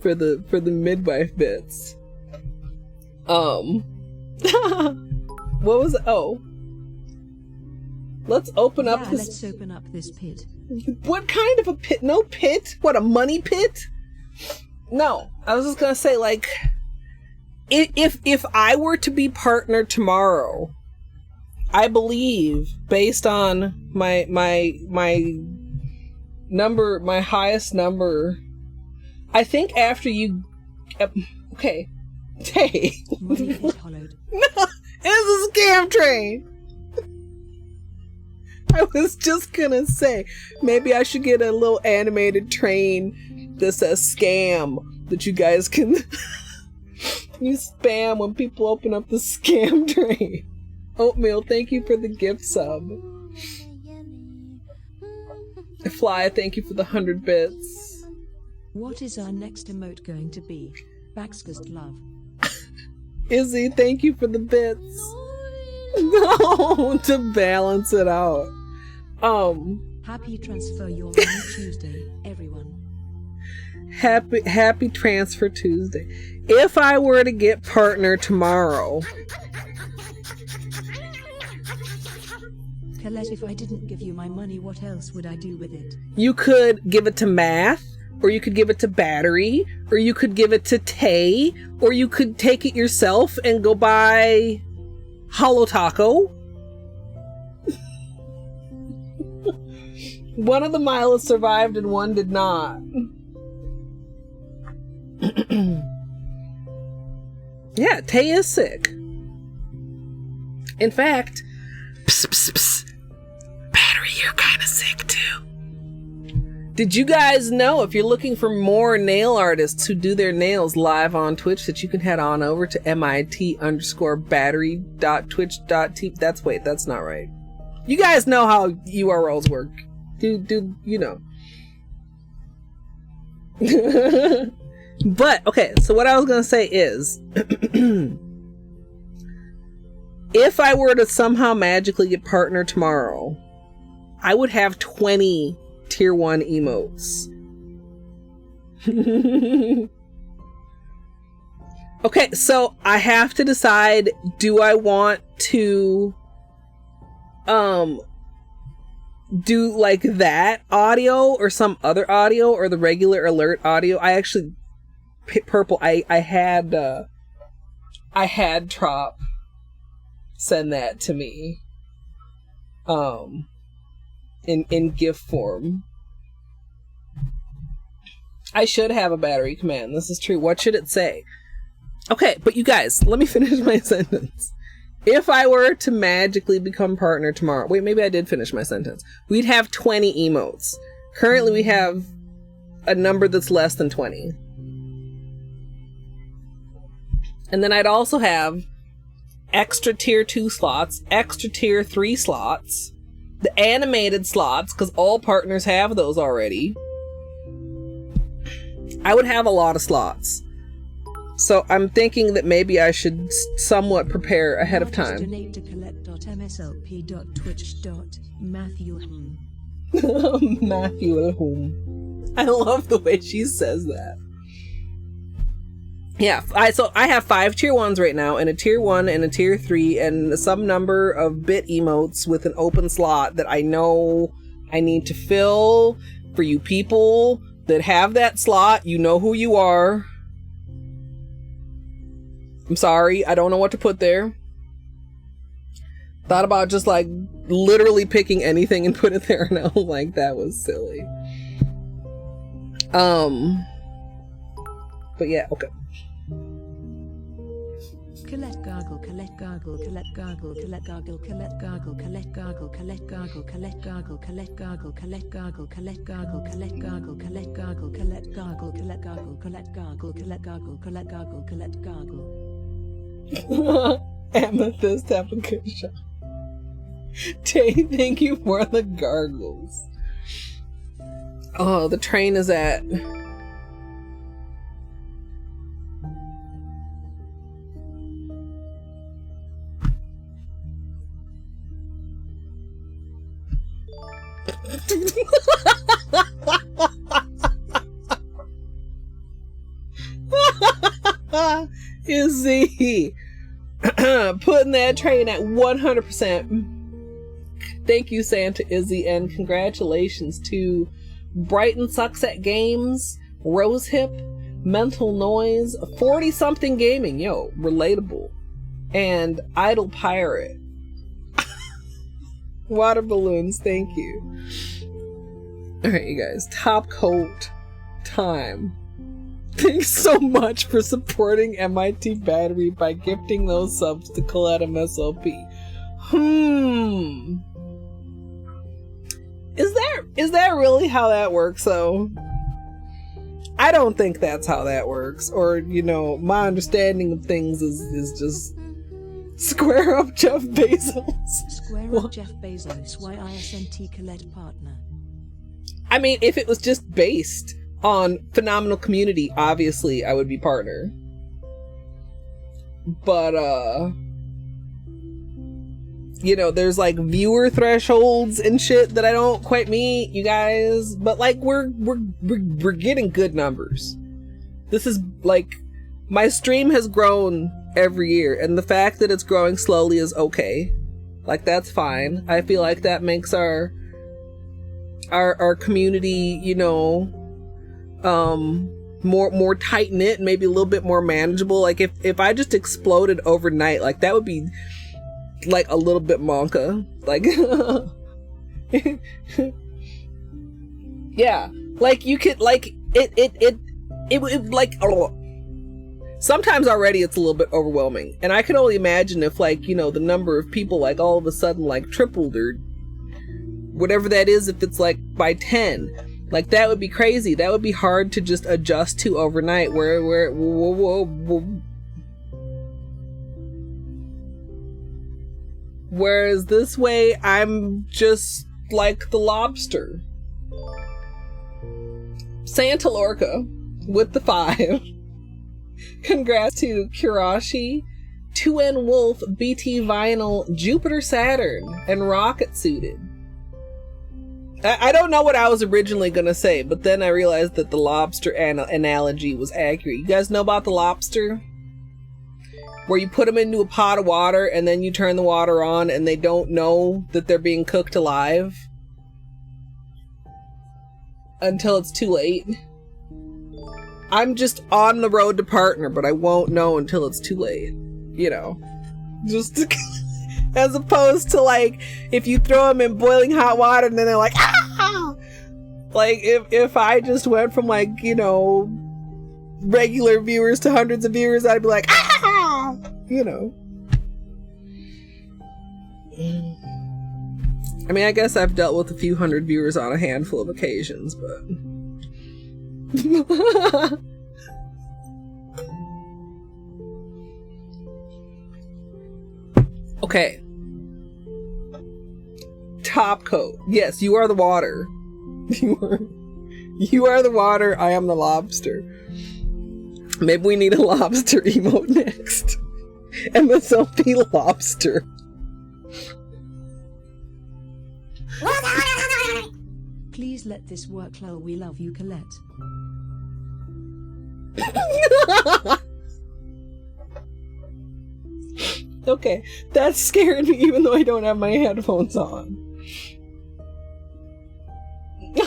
[SPEAKER 1] for the midwife bits. What was it? Oh, Let's open up this.
[SPEAKER 3] Let's open up this pit.
[SPEAKER 1] What kind of a pit? No pit? What, a money pit? No, I was just gonna say, like, if I were to be partnered tomorrow, I believe, based on my number, my highest number, I think after you, okay, hey,
[SPEAKER 3] Money is hollowed.
[SPEAKER 1] no, it's a scam train. I was just gonna say, maybe I should get a little animated train that says scam that you guys can you spam when people open up the scam train. Oatmeal, thank you for the gift sub. Fly, thank you for the 100 bits.
[SPEAKER 3] What is our next emote going to be? Baxcast love.
[SPEAKER 1] Izzy, thank you for the bits. No, to balance it out.
[SPEAKER 3] Happy Transfer Your Money Tuesday, everyone.
[SPEAKER 1] Happy Transfer Tuesday. If I were to get partner tomorrow,
[SPEAKER 3] Colette, if I didn't give you my money, what else would I do with it?
[SPEAKER 1] you could give it to Math, or you could give it to Battery, or you could give it to Tay, or you could take it yourself and go buy Holo Taco. One of the Milas survived and one did not. Yeah, Tay is sick. In fact, psst, psst, psst. Battery, you're kind of sick too. Did you guys know, if you're looking for more nail artists who do their nails live on Twitch, that you can head on over to mit_battery.twitch.tv. That's not right. You guys know how URLs work. Do you know? But, okay, so what I was going to say is, if I were to somehow magically get partnered tomorrow, I would have 20 tier 1 emotes. Okay, so I have to decide, do I want to do like that audio or some other audio or the regular alert audio? I actually purple I had Trop send that to me in GIF form. I should have a battery command. This is true. What should it say? Okay, but you guys, let me finish my sentence. If I were to magically become partner tomorrow... Wait, maybe I did finish my sentence. We'd have 20 emotes. Currently, we have a number that's less than 20. And then I'd also have extra tier 2 slots, extra tier 3 slots, the animated slots, because all partners have those already. I would have a lot of slots. So I'm thinking that maybe I should somewhat prepare ahead of time.
[SPEAKER 3] Donate to collect.mslp.twitch.matthew.
[SPEAKER 1] Matthew. I love the way she says that. Yeah, I have 5 tier 1s right now, and a tier 1 and a tier 3, and some number of bit emotes with an open slot that I know I need to fill for you people that have that slot. You know who you are. I'm sorry, I don't know what to put there. Thought about just like literally picking anything and put it there, and I was like, that was silly. But yeah, okay.
[SPEAKER 3] Collect gargle, collect gargle, collect gargle, collect gargle, collect gargle, collect gargle, collect gargle, collect gargle, collect gargle, collect gargle, collect gargle, collect gargle, collect gargle, collect gargle, collect gargle, collect gargle, collect gargle, collect gargle, collect gargle.
[SPEAKER 1] Amethyst, have a good shot. Tay, thank you for the gargles. Oh, the train is at... Izzy putting that train at 100%. Thank you, Santa Izzy, and congratulations to Brighton Sucks at Games, Rosehip, Mental Noise, 40-something Gaming, yo, relatable, and Idle Pirate. Water balloons, thank you. Alright, you guys, top coat time. Thanks so much for supporting MIT Battery by gifting those subs to Colette MSLP. Is that really how that works, though? I don't think that's how that works. Or, you know, my understanding of things is just square up Jeff Bezos.
[SPEAKER 3] Square up Jeff Bezos, YISNT Colette partner.
[SPEAKER 1] I mean, if it was just based on phenomenal community, obviously I would be partner. But, you know, there's like viewer thresholds and shit that I don't quite meet, you guys. But like, we're getting good numbers. This is like, my stream has grown every year, and the fact that it's growing slowly is okay. Like, that's fine. I feel like that makes our community, you know, more tight knit, maybe a little bit more manageable. Like, if I just exploded overnight, like, that would be like a little bit monka, like yeah, like you could like it would like, oh, sometimes already it's a little bit overwhelming, and I can only imagine if, like, you know, the number of people like all of a sudden like tripled or whatever that is, if it's like by 10, like that would be crazy. That would be hard to just adjust to overnight. Whereas this way, I'm just like the lobster. Santa Lorca with the 5. Congrats to Kirashi, 2N Wolf, BT Vinyl, Jupiter Saturn, and Rocket Suited. I don't know what I was originally gonna say, but then I realized that the lobster analogy was accurate. You guys know about the lobster? Where you put them into a pot of water and then you turn the water on and they don't know that they're being cooked alive until it's too late. I'm just on the road to partner, but I won't know until it's too late. You know, just as opposed to like if you throw them in boiling hot water and then they're like, ah! Like if I just went from like, you know, regular viewers to hundreds of viewers, I'd be like, ah! You know. I mean, I guess I've dealt with a few hundred viewers on a handful of occasions, but okay. Top coat. Yes, you are the water. You are the water, I am the lobster. Maybe we need a lobster emote next. MSLP lobster.
[SPEAKER 3] Please let this work, lol. We love you, Colette.
[SPEAKER 1] Okay, that scared me even though I don't have my headphones on.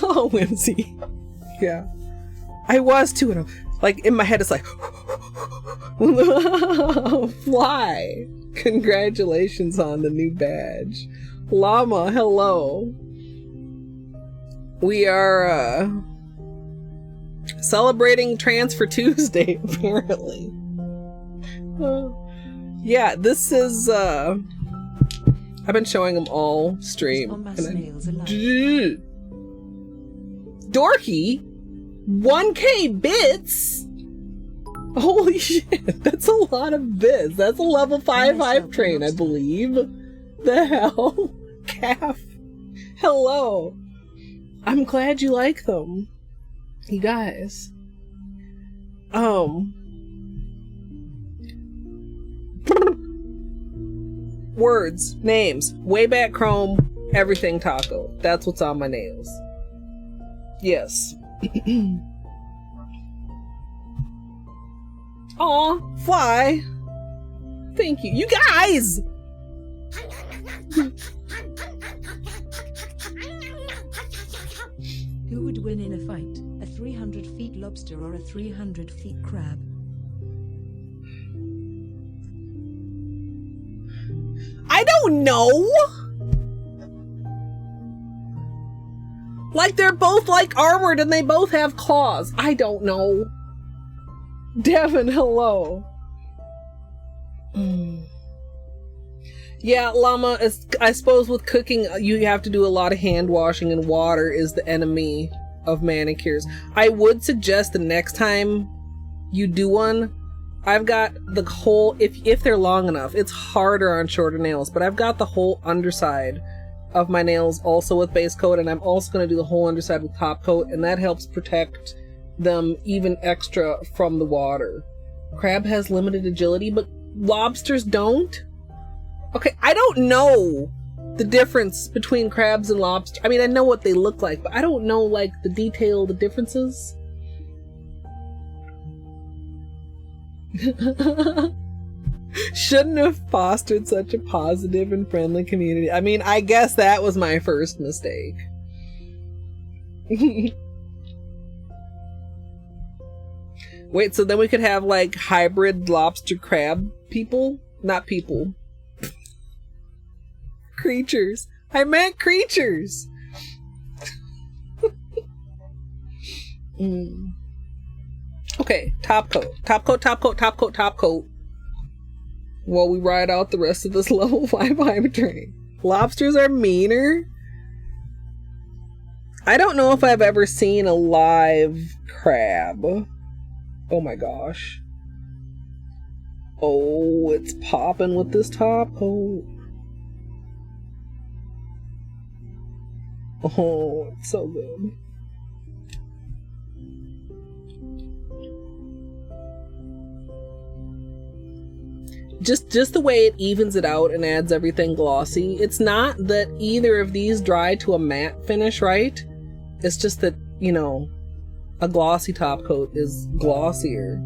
[SPEAKER 1] Oh, whimsy. Yeah. I was too, and like in my head it's like fly. Congratulations on the new badge. Llama, hello. We are celebrating Transfer Tuesday, apparently. Yeah, this is I've been showing them all stream. Dorky, 1K bits. Holy shit, that's a lot of bits. That's a level 5 hype train, I believe. The hell? Calf. Hello. I'm glad you like them. You guys. Words, names, Wayback Chrome, everything taco. That's what's on my nails. Yes. Aw, fly. Thank you. You guys!
[SPEAKER 3] would win in a fight, a 300 feet lobster or a 300 feet crab?
[SPEAKER 1] I don't know. Like, they're both, like, armored and they both have claws. I don't know. Devin, hello. Yeah, llama, I suppose with cooking, you have to do a lot of hand washing, and water is the enemy of manicures. I would suggest the next time you do one, I've got the whole, if they're long enough, it's harder on shorter nails, but I've got the whole underside of my nails also with base coat, and I'm also going to do the whole underside with top coat, and that helps protect them even extra from the water. Crab has limited agility, but lobsters don't? Okay, I don't know the difference between crabs and lobsters. I mean, I know what they look like, but I don't know, like, the detailed differences. Shouldn't have fostered such a positive and friendly community. I mean, I guess that was my first mistake. Wait, so then we could have, like, hybrid lobster crab people? Not people. Creatures. I meant creatures. Okay, top coat. Top coat, top coat, top coat, top coat. While we ride out the rest of this level 5 hype train. Lobsters are meaner? I don't know if I've ever seen a live crab. Oh my gosh. Oh, it's popping with this top coat. Oh, it's so good. Just the way it evens it out and adds everything glossy. It's not that either of these dry to a matte finish, right? It's just that, you know, a glossy top coat is glossier.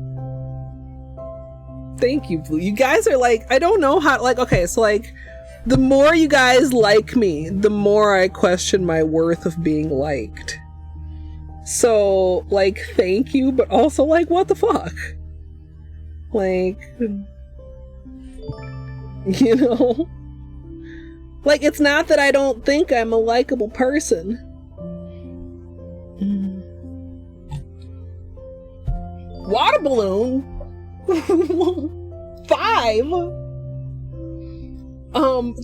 [SPEAKER 1] Thank you, Blue. You guys are like, I don't know how, like, okay, so like, the more you guys like me, the more I question my worth of being liked. So, like, thank you, but also, like, what the fuck? Like, you know? Like, it's not that I don't think I'm a likable person. Water balloon? 5?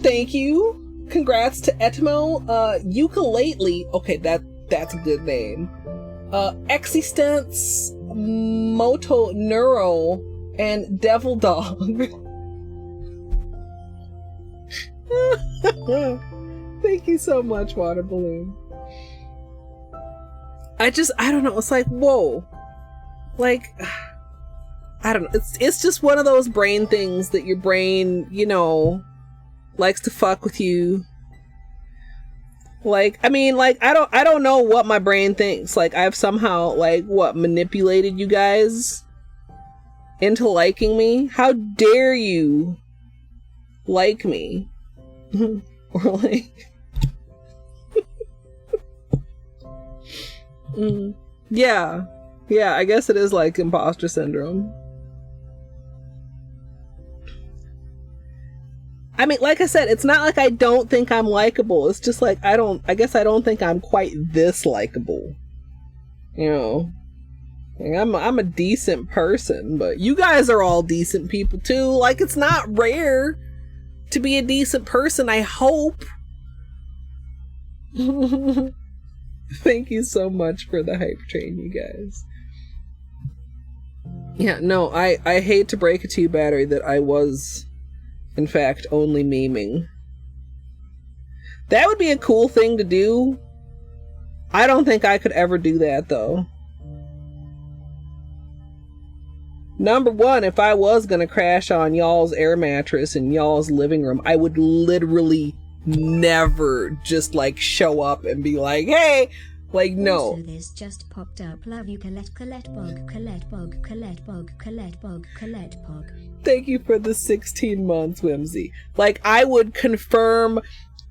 [SPEAKER 1] Thank you. Congrats to Etmo. Ukulele. Okay, that's a good name. Existence, Moto Neuro, and Devil Dog. Thank you so much, Water Balloon. I don't know. It's like, whoa. Like, I don't know. It's just one of those brain things that your brain, you know, likes to fuck with you. Like, I mean, like, I don't know what my brain thinks. Like, I've somehow, like, manipulated you guys into liking me? How dare you like me? Or like... Yeah, I guess it is like imposter syndrome. I mean, like I said, it's not like I don't think I'm likable. It's just like, I guess I don't think I'm quite this likable. You know? Like, I'm a decent person, but you guys are all decent people too. Like, it's not rare to be a decent person, I hope. Thank you so much for the hype train, you guys. Yeah, no, I hate to break it to you, Battery, that I was, in fact, only memeing. That would be a cool thing to do. I don't think I could ever do that, though. Number one, if I was gonna crash on y'all's air mattress in y'all's living room, I would literally never just like show up and be like, hey, like, no.
[SPEAKER 2] Also, this just popped up. Love you, Colette Bog, Colette Bog, Colette Bog, Colette Bog, Colette Bog.
[SPEAKER 1] Thank you for the 16 months, Whimsy. Like, I would confirm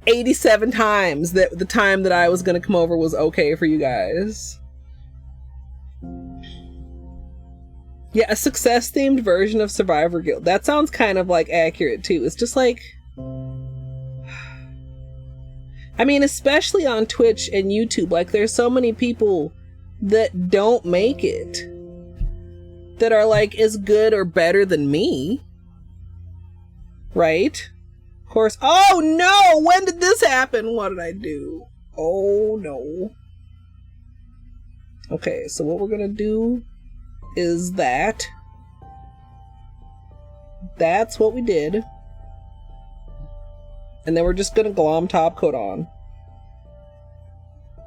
[SPEAKER 1] 87 times that the time that I was gonna come over was okay for you guys. Yeah, a success-themed version of Survivor Guild. That sounds kind of like accurate too. It's just like, I mean, especially on Twitch and YouTube, like there's so many people that don't make it that are like as good or better than me, right? Of course. Oh no, when did this happen? What did I do? Oh no. Okay, so what we're gonna do is that's what we did, and then we're just gonna glom top coat on.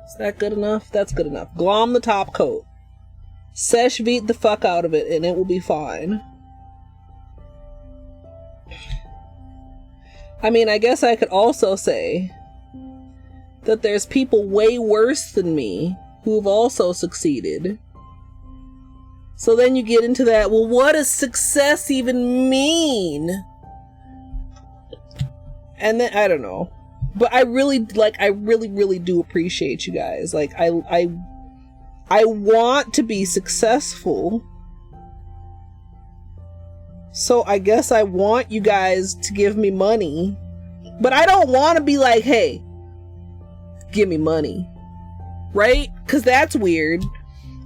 [SPEAKER 1] Is that good enough? That's good enough. Glom the top coat, sesh vite the fuck out of it, and it will be fine. I mean, I guess I could also say that there's people way worse than me who've also succeeded. So then you get into that, well, what does success even mean? And then, I don't know. But I really do appreciate you guys. Like, I want to be successful. So I guess I want you guys to give me money. But I don't want to be like, hey, give me money. Right? Because that's weird.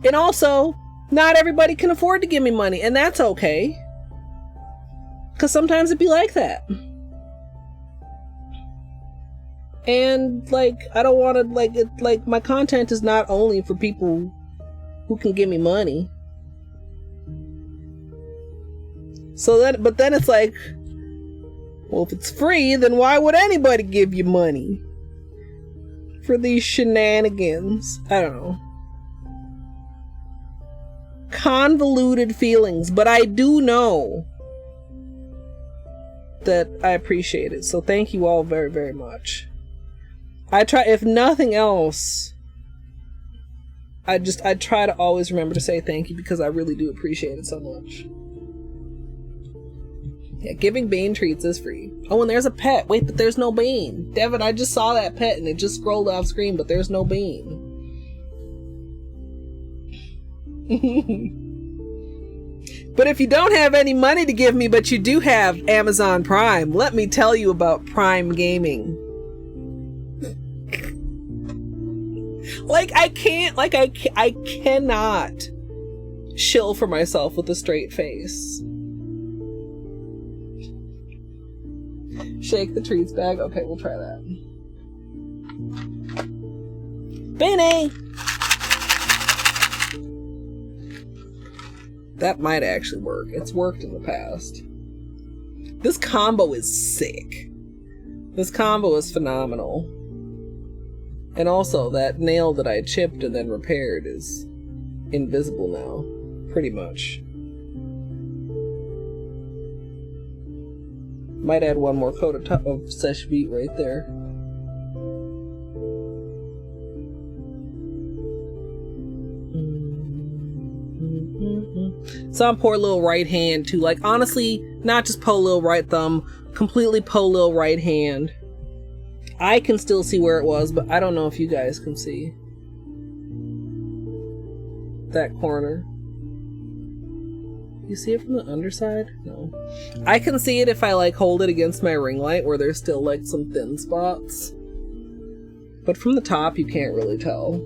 [SPEAKER 1] And also, not everybody can afford to give me money, and that's okay. Because sometimes it'd be like that. And, like, I don't want to, like, my content is not only for people who can give me money. So then, but then it's like, well, if it's free, then why would anybody give you money for these shenanigans? I don't know. Convoluted feelings, but I do know that I appreciate it. So thank you all very, very much. I try, if nothing else, I try to always remember to say thank you because I really do appreciate it so much. Yeah, giving Bane treats is free. Oh, and there's a pet. Wait, but there's no Bane. Devin, I just saw that pet and it just scrolled off screen, but there's no Bane. But if you don't have any money to give me, but you do have Amazon Prime, let me tell you about Prime Gaming. I cannot shill for myself with a straight face. Shake the treats bag. Okay, we'll try that. Benny! That might actually work. It's worked in the past. This combo is sick. This combo is phenomenal. And also, that nail that I chipped and then repaired is invisible now. Pretty much. Might add one more coat of sesh vite right there. Some poor little right hand too. Like, honestly, not just po little right thumb, completely po little right hand. I can still see where it was, but I don't know if you guys can see that corner. You see it from the underside? No. I can see it if I like hold it against my ring light where there's still like some thin spots. But from the top you can't really tell.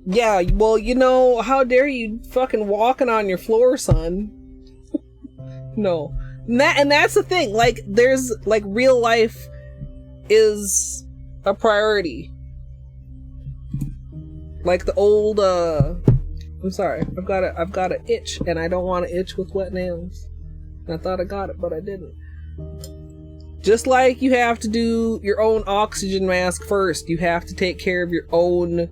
[SPEAKER 1] Yeah, well, you know, how dare you fucking walking on your floor, son? No. And that's the thing, like, there's, like, real life is a priority. Like the old, I'm sorry, I've got a itch, and I don't want to itch with wet nails. And I thought I got it, but I didn't. Just like you have to do your own oxygen mask first, you have to take care of your own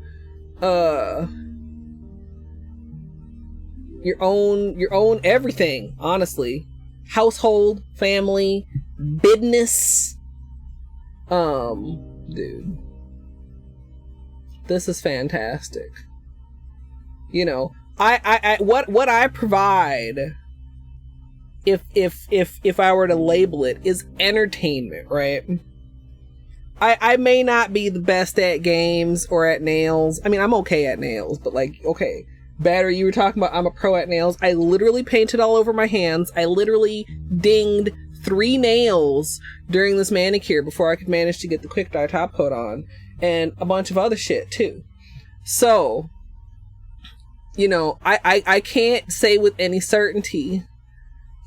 [SPEAKER 1] everything, honestly. Household, family, business. Dude. this is fantastic. You know, what I provide, if I were to label it, is entertainment, right? I may not be the best at games or at nails. I mean, I'm okay at nails, but like, okay, Battery, you were talking about I'm a pro at nails. I literally painted all over my hands. I literally dinged 3 nails during this manicure before I could manage to get the quick dye top coat on, and a bunch of other shit too. So, you know, I can't say with any certainty,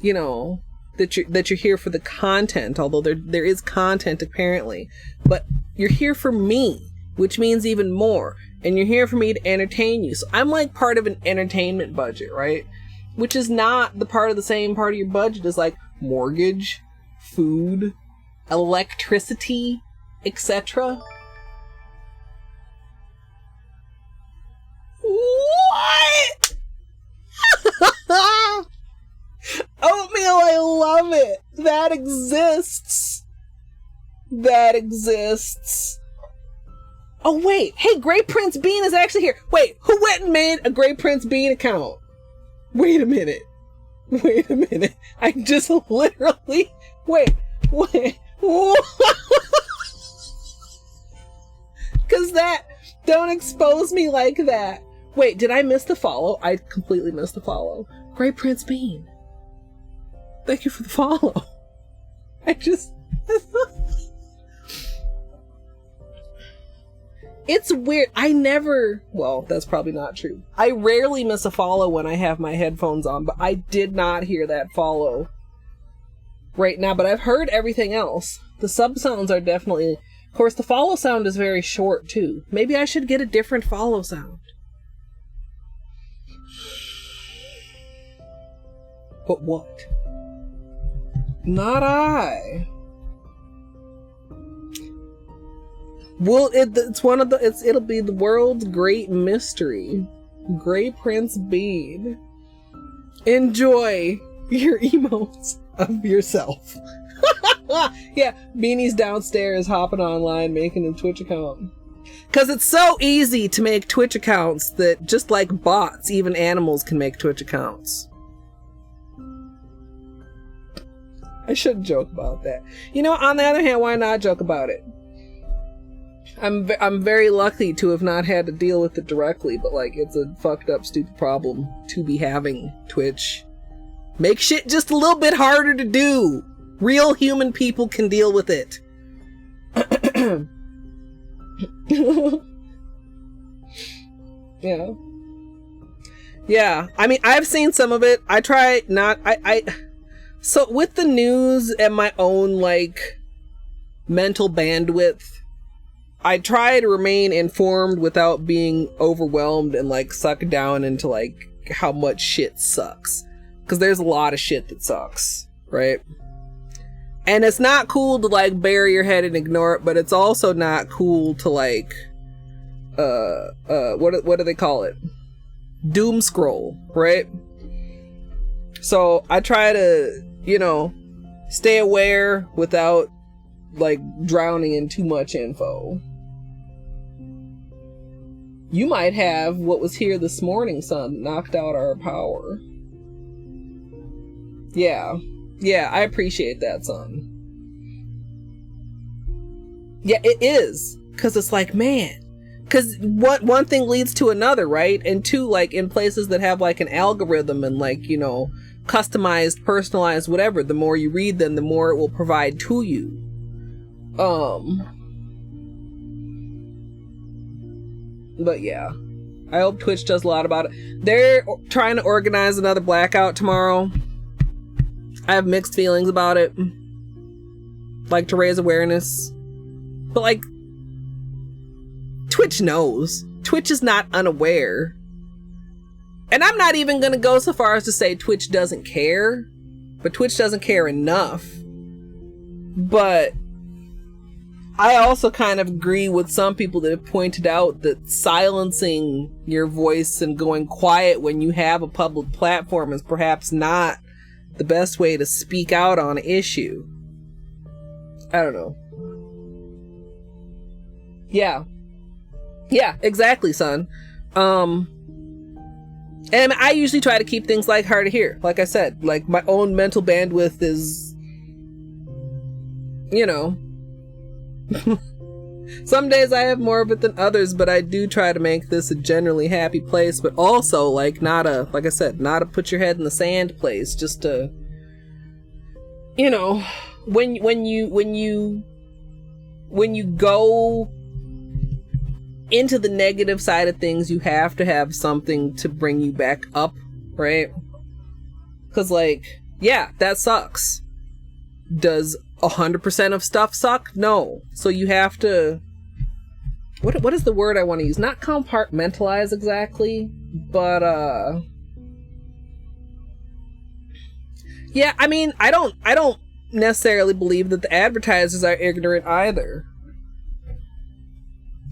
[SPEAKER 1] you know, that you're here for the content, although there is content apparently, but you're here for me, which means even more, and you're here for me to entertain you. So I'm like part of an entertainment budget, right? Which is not the part of the same part of your budget as like mortgage, food, electricity, etc. What? Oatmeal, I love it. That exists. That exists. Oh, wait. Hey, Grey Prince Bean is actually here. Wait, who went and made a Grey Prince Bean account? Wait a minute. Wait a minute. I just literally... Wait. Because that... Don't expose me like that. Wait, did I miss the follow? I completely missed the follow. Grey Prince Bean. Thank you for the follow. It's weird. Well, that's probably not true. I rarely miss a follow when I have my headphones on, but I did not hear that follow right now, but I've heard everything else. The sub sounds are definitely... Of course, the follow sound is very short, too. Maybe I should get a different follow sound. But what? Not I. Well, it'll be the world's great mystery. Grey Prince Bean. Enjoy your emotes of yourself. Yeah, Beanie's downstairs hopping online making a Twitch account. Because it's so easy to make Twitch accounts that just like bots, even animals can make Twitch accounts. I shouldn't joke about that. You know, on the other hand, why not joke about it? I'm very lucky to have not had to deal with it directly, but like, it's a fucked up, stupid problem to be having Twitch. Make shit just a little bit harder to do. Real human people can deal with it. Yeah. Yeah, I mean, I've seen some of it. I try not... So with the news and my own, like, mental bandwidth, I try to remain informed without being overwhelmed and, like, sucked down into, like, how much shit sucks. Because there's a lot of shit that sucks, right? And it's not cool to, like, bury your head and ignore it, but it's also not cool to, like, what do they call it? Doom scroll, right? So I try to, you know, stay aware without, like, drowning in too much info. You might have what was here this morning, son, knocked out our power. Yeah, I appreciate that, son. Yeah, it is. Because it's like, man. Because one thing leads to another, right? And two, like, in places that have, like, an algorithm and, like, you know, customized, personalized, whatever, the more you read them, the more it will provide to you. But yeah, I hope Twitch does a lot about it. They're trying to organize another blackout tomorrow. I have mixed feelings about it. Like, to raise awareness. But, like, Twitch knows. Twitch is not unaware. And I'm not even gonna go so far as to say Twitch doesn't care. But Twitch doesn't care enough. But I also kind of agree with some people that have pointed out that silencing your voice and going quiet when you have a public platform is perhaps not the best way to speak out on an issue. I don't know. Yeah. Yeah, exactly, son. And I usually try to keep things like hard to hear. Like I said, like my own mental bandwidth is, you know, some days I have more of it than others, but I do try to make this a generally happy place, but also like not a, like I said, not a put your head in the sand place, just a, you know, when you go into the negative side of things, you have to have something to bring you back up, right? Because, like, yeah, that sucks. Does 100% of stuff suck? No. So you have to, what is the word I want to use? Not compartmentalize exactly, but yeah, I mean, I don't necessarily believe that the advertisers are ignorant either.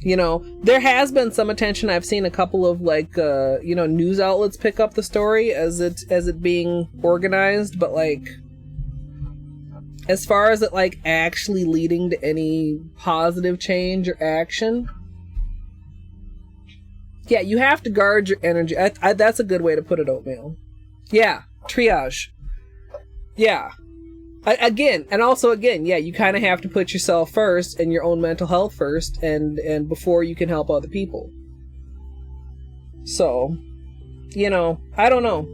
[SPEAKER 1] You know, there has been some attention. I've seen a couple of like you know, news outlets pick up the story as it being organized, but like as far as it like actually leading to any positive change or action, yeah, you have to guard your energy. That's a good way to put it, Oatmeal. Yeah, triage. Yeah. Again, yeah, you kind of have to put yourself first and your own mental health first, and before you can help other people. So, you know, I don't know.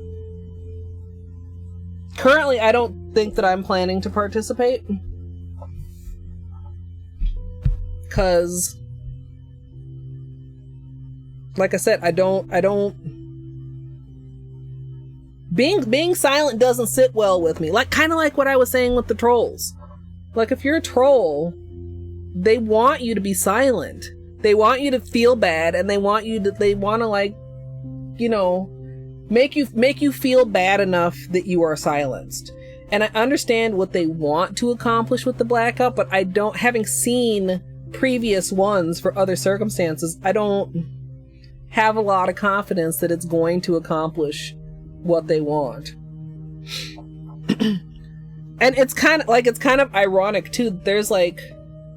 [SPEAKER 1] Currently, I don't think that I'm planning to participate. 'Cause, like I said, I don't... Being silent doesn't sit well with me. Like, kind of like what I was saying with the trolls. Like, if you're a troll, they want you to be silent. They want you to feel bad, and they want to like, you know, make you feel bad enough that you are silenced. And I understand what they want to accomplish with the blackout, but I don't, having seen previous ones for other circumstances, I don't have a lot of confidence that it's going to accomplish what they want. And it's kind of ironic too. There's like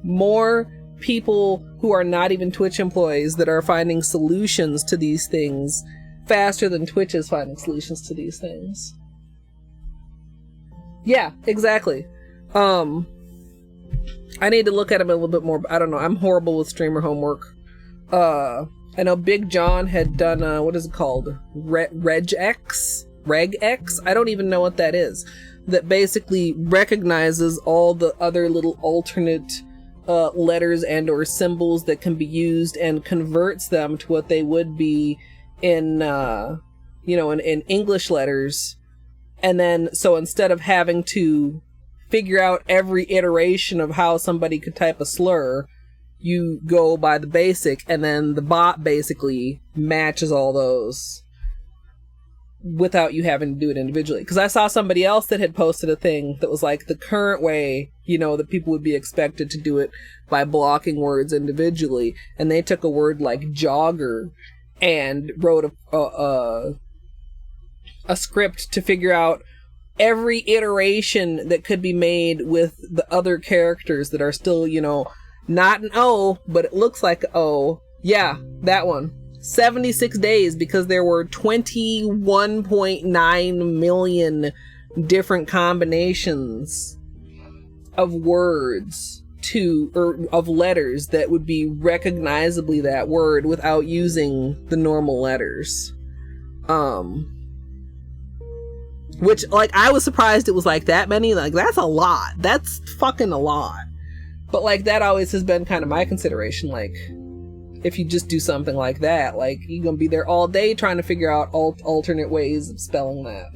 [SPEAKER 1] more people who are not even Twitch employees that are finding solutions to these things faster than Twitch is finding solutions to these things. Yeah, exactly. I need to look at them a little bit more. I don't know. I'm horrible with streamer homework. I know Big John had done, what is it called? Regx? I don't even know what that is. That basically recognizes all the other little alternate letters and or symbols that can be used and converts them to what they would be in, you know, in English letters. And then, so instead of having to figure out every iteration of how somebody could type a slur, you go by the basic, and then the bot basically matches all those without you having to do it individually. Because I saw somebody else that had posted a thing that was like the current way, you know, that people would be expected to do it by blocking words individually, and they took a word like jogger and wrote a script to figure out every iteration that could be made with the other characters that are still, you know, not an O, but it looks like O. Yeah, that one. 76 days, because there were 21.9 million different combinations of words or of letters that would be recognizably that word without using the normal letters. Which, like, I was surprised it was like that many. Like, that's a lot. That's fucking a lot. But, like, that always has been kind of my consideration. Like, if you just do something like that, like, you're gonna be there all day trying to figure out alternate ways of spelling that.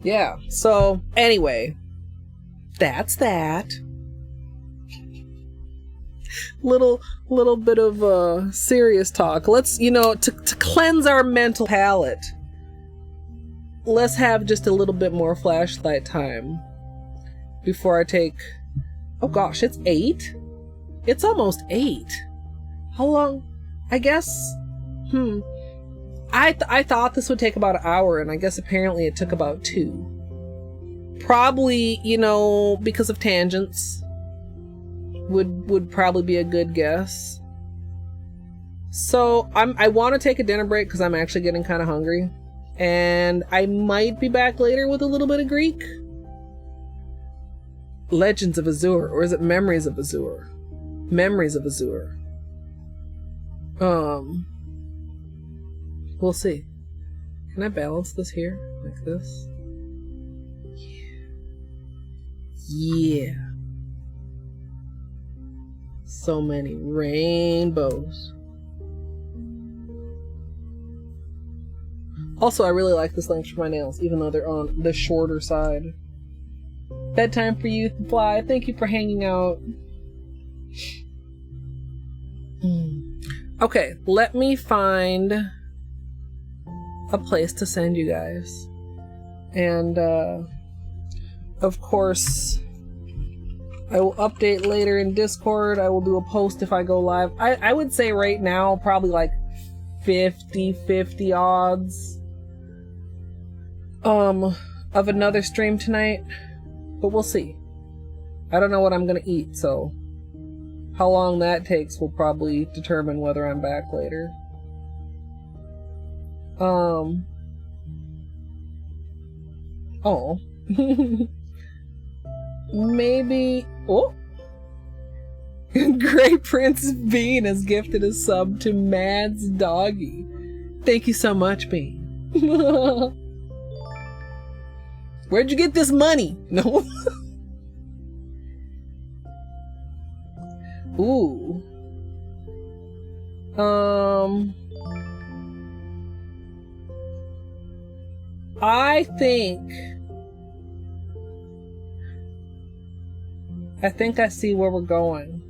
[SPEAKER 1] Yeah, so, anyway. That's that. Little bit of serious talk. Let's, you know, to cleanse our mental palate, let's have just a little bit more flashlight time before I take... Oh gosh, it's 8? It's almost 8. How long? I guess... I thought this would take about an hour, and I guess apparently it took about 2. Probably, you know, because of tangents would probably be a good guess. So I want to take a dinner break because I'm actually getting kind of hungry, and I might be back later with a little bit of Greek. Legends of Azure, or is it Memories of Azure? Memories of Azure. We'll see. Can I balance this here like this? Yeah. So many rainbows. Also, I really like this length for my nails, even though they're on the shorter side. Bedtime for you, Fly. Thank you for hanging out. Okay, let me find a place to send you guys. And, of course, I will update later in Discord. I will do a post if I go live. I would say right now, probably like 50-50 odds of another stream tonight, but we'll see. I don't know what I'm gonna eat, so how long that takes will probably determine whether I'm back later. Oh. Maybe. Oh. Grey Prince Bean has gifted a sub to Mads Doggy. Thank you so much, Bean. Where'd you get this money? No. Ooh. I think I see where we're going.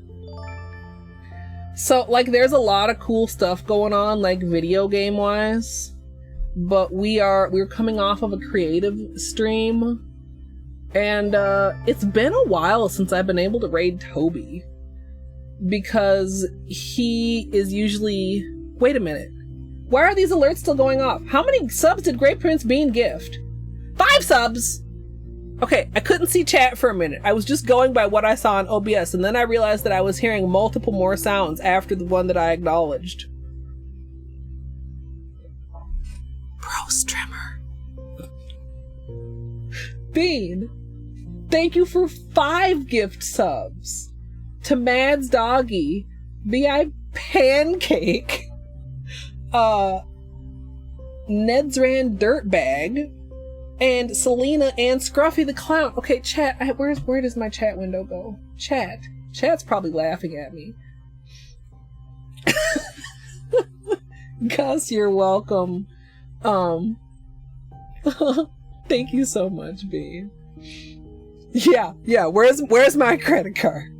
[SPEAKER 1] So, like, there's a lot of cool stuff going on, like, video game wise, but we're coming off of a creative stream, and it's been a while since I've been able to raid Toby, because he is usually... Wait a minute. Why are these alerts still going off? How many subs did Great Prince Bean gift? 5 subs! Okay, I couldn't see chat for a minute. I was just going by what I saw on OBS, and then I realized that I was hearing multiple more sounds after the one that I acknowledged. Bro Strimmer. Bean, thank you for 5 gift subs. To Mads Doggy, B.I. Pancake, Nedsran Dirtbag, and Selena and Scruffy the Clown. Okay, chat, where does my chat window go? Chat's probably laughing at me. Gus, you're welcome. Thank you so much, B. Yeah, where's my credit card?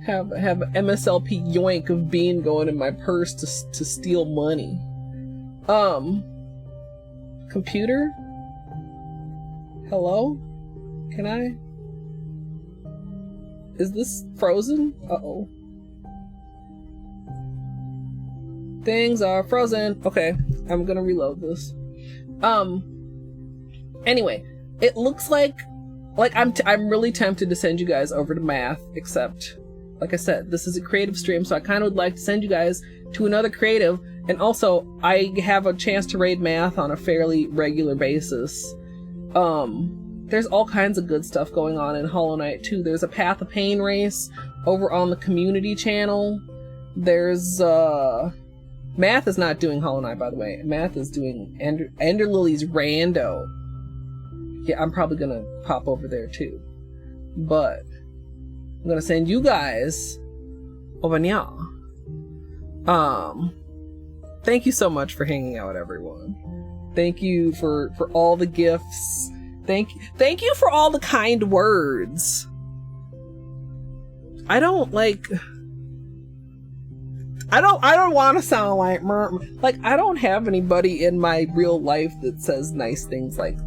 [SPEAKER 1] have MSLP yoink of Bean going in my purse to steal money. Computer? Hello? Can I? Is this frozen? Uh-oh. Things are frozen. Okay, I'm gonna reload this. Anyway, it looks like I'm really tempted to send you guys over to math, except, like I said, this is a creative stream, so I kind of would like to send you guys to another creative, and also, I have a chance to raid math on a fairly regular basis. There's all kinds of good stuff going on in Hollow Knight, too. There's a Path of Pain race over on the community channel. There's, Math is not doing Hollow Knight, by the way. Math is doing Ender Lily's Rando. Yeah, I'm probably gonna pop over there too. But I'm gonna send you guys over now. Thank you so much for hanging out, everyone. Thank you for all the gifts. Thank you for all the kind words. I don't want to sound like I don't have anybody in my real life that says nice things like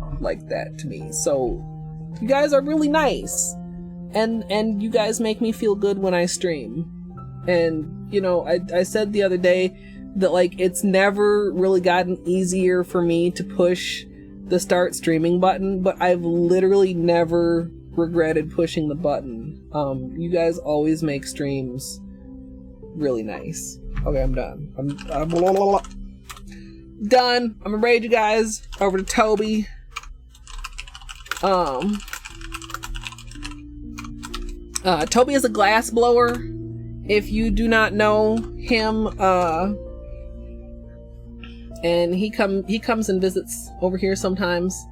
[SPEAKER 1] that to me. So you guys are really nice, and you guys make me feel good when I stream. And you know, I said the other day that like it's never really gotten easier for me to push the start streaming button, but I've literally never regretted pushing the button. You guys always make streams really nice. Okay, I'm done. I'm done. I'm gonna raid you guys over to Toby. Toby is a glass blower. If you do not know him, and he comes and visits over here sometimes,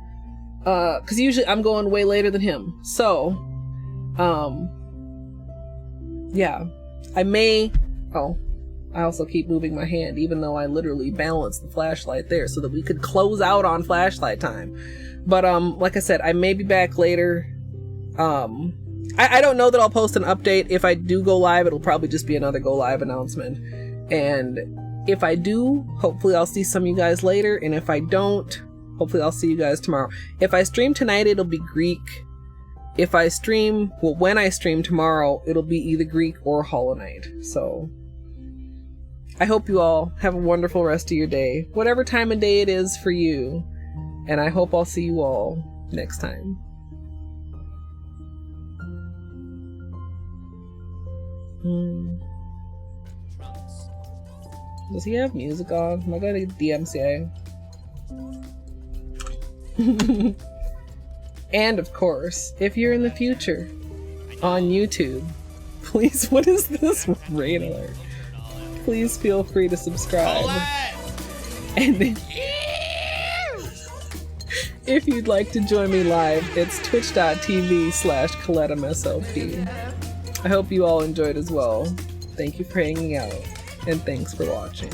[SPEAKER 1] because usually I'm going way later than him. So, yeah, I may. Oh, I also keep moving my hand, even though I literally balanced the flashlight there so that we could close out on flashlight time. But like I said, I may be back later. I don't know that I'll post an update. If I do go live, it'll probably just be another go live announcement. And if I do, hopefully I'll see some of you guys later. And if I don't, hopefully I'll see you guys tomorrow. If I stream tonight, it'll be Greek. If I stream, well, when I stream tomorrow, it'll be either Greek or Hollow Knight. So I hope you all have a wonderful rest of your day, whatever time of day it is for you. And I hope I'll see you all next time. Does he have music on? Am I going to DMCA? And of course, if you're in the future on YouTube, please, what is this raid alert? Please feel free to subscribe. And then, if you'd like to join me live, it's twitch.tv/ColetteMSLP. I hope you all enjoyed as well. Thank you for hanging out, and thanks for watching.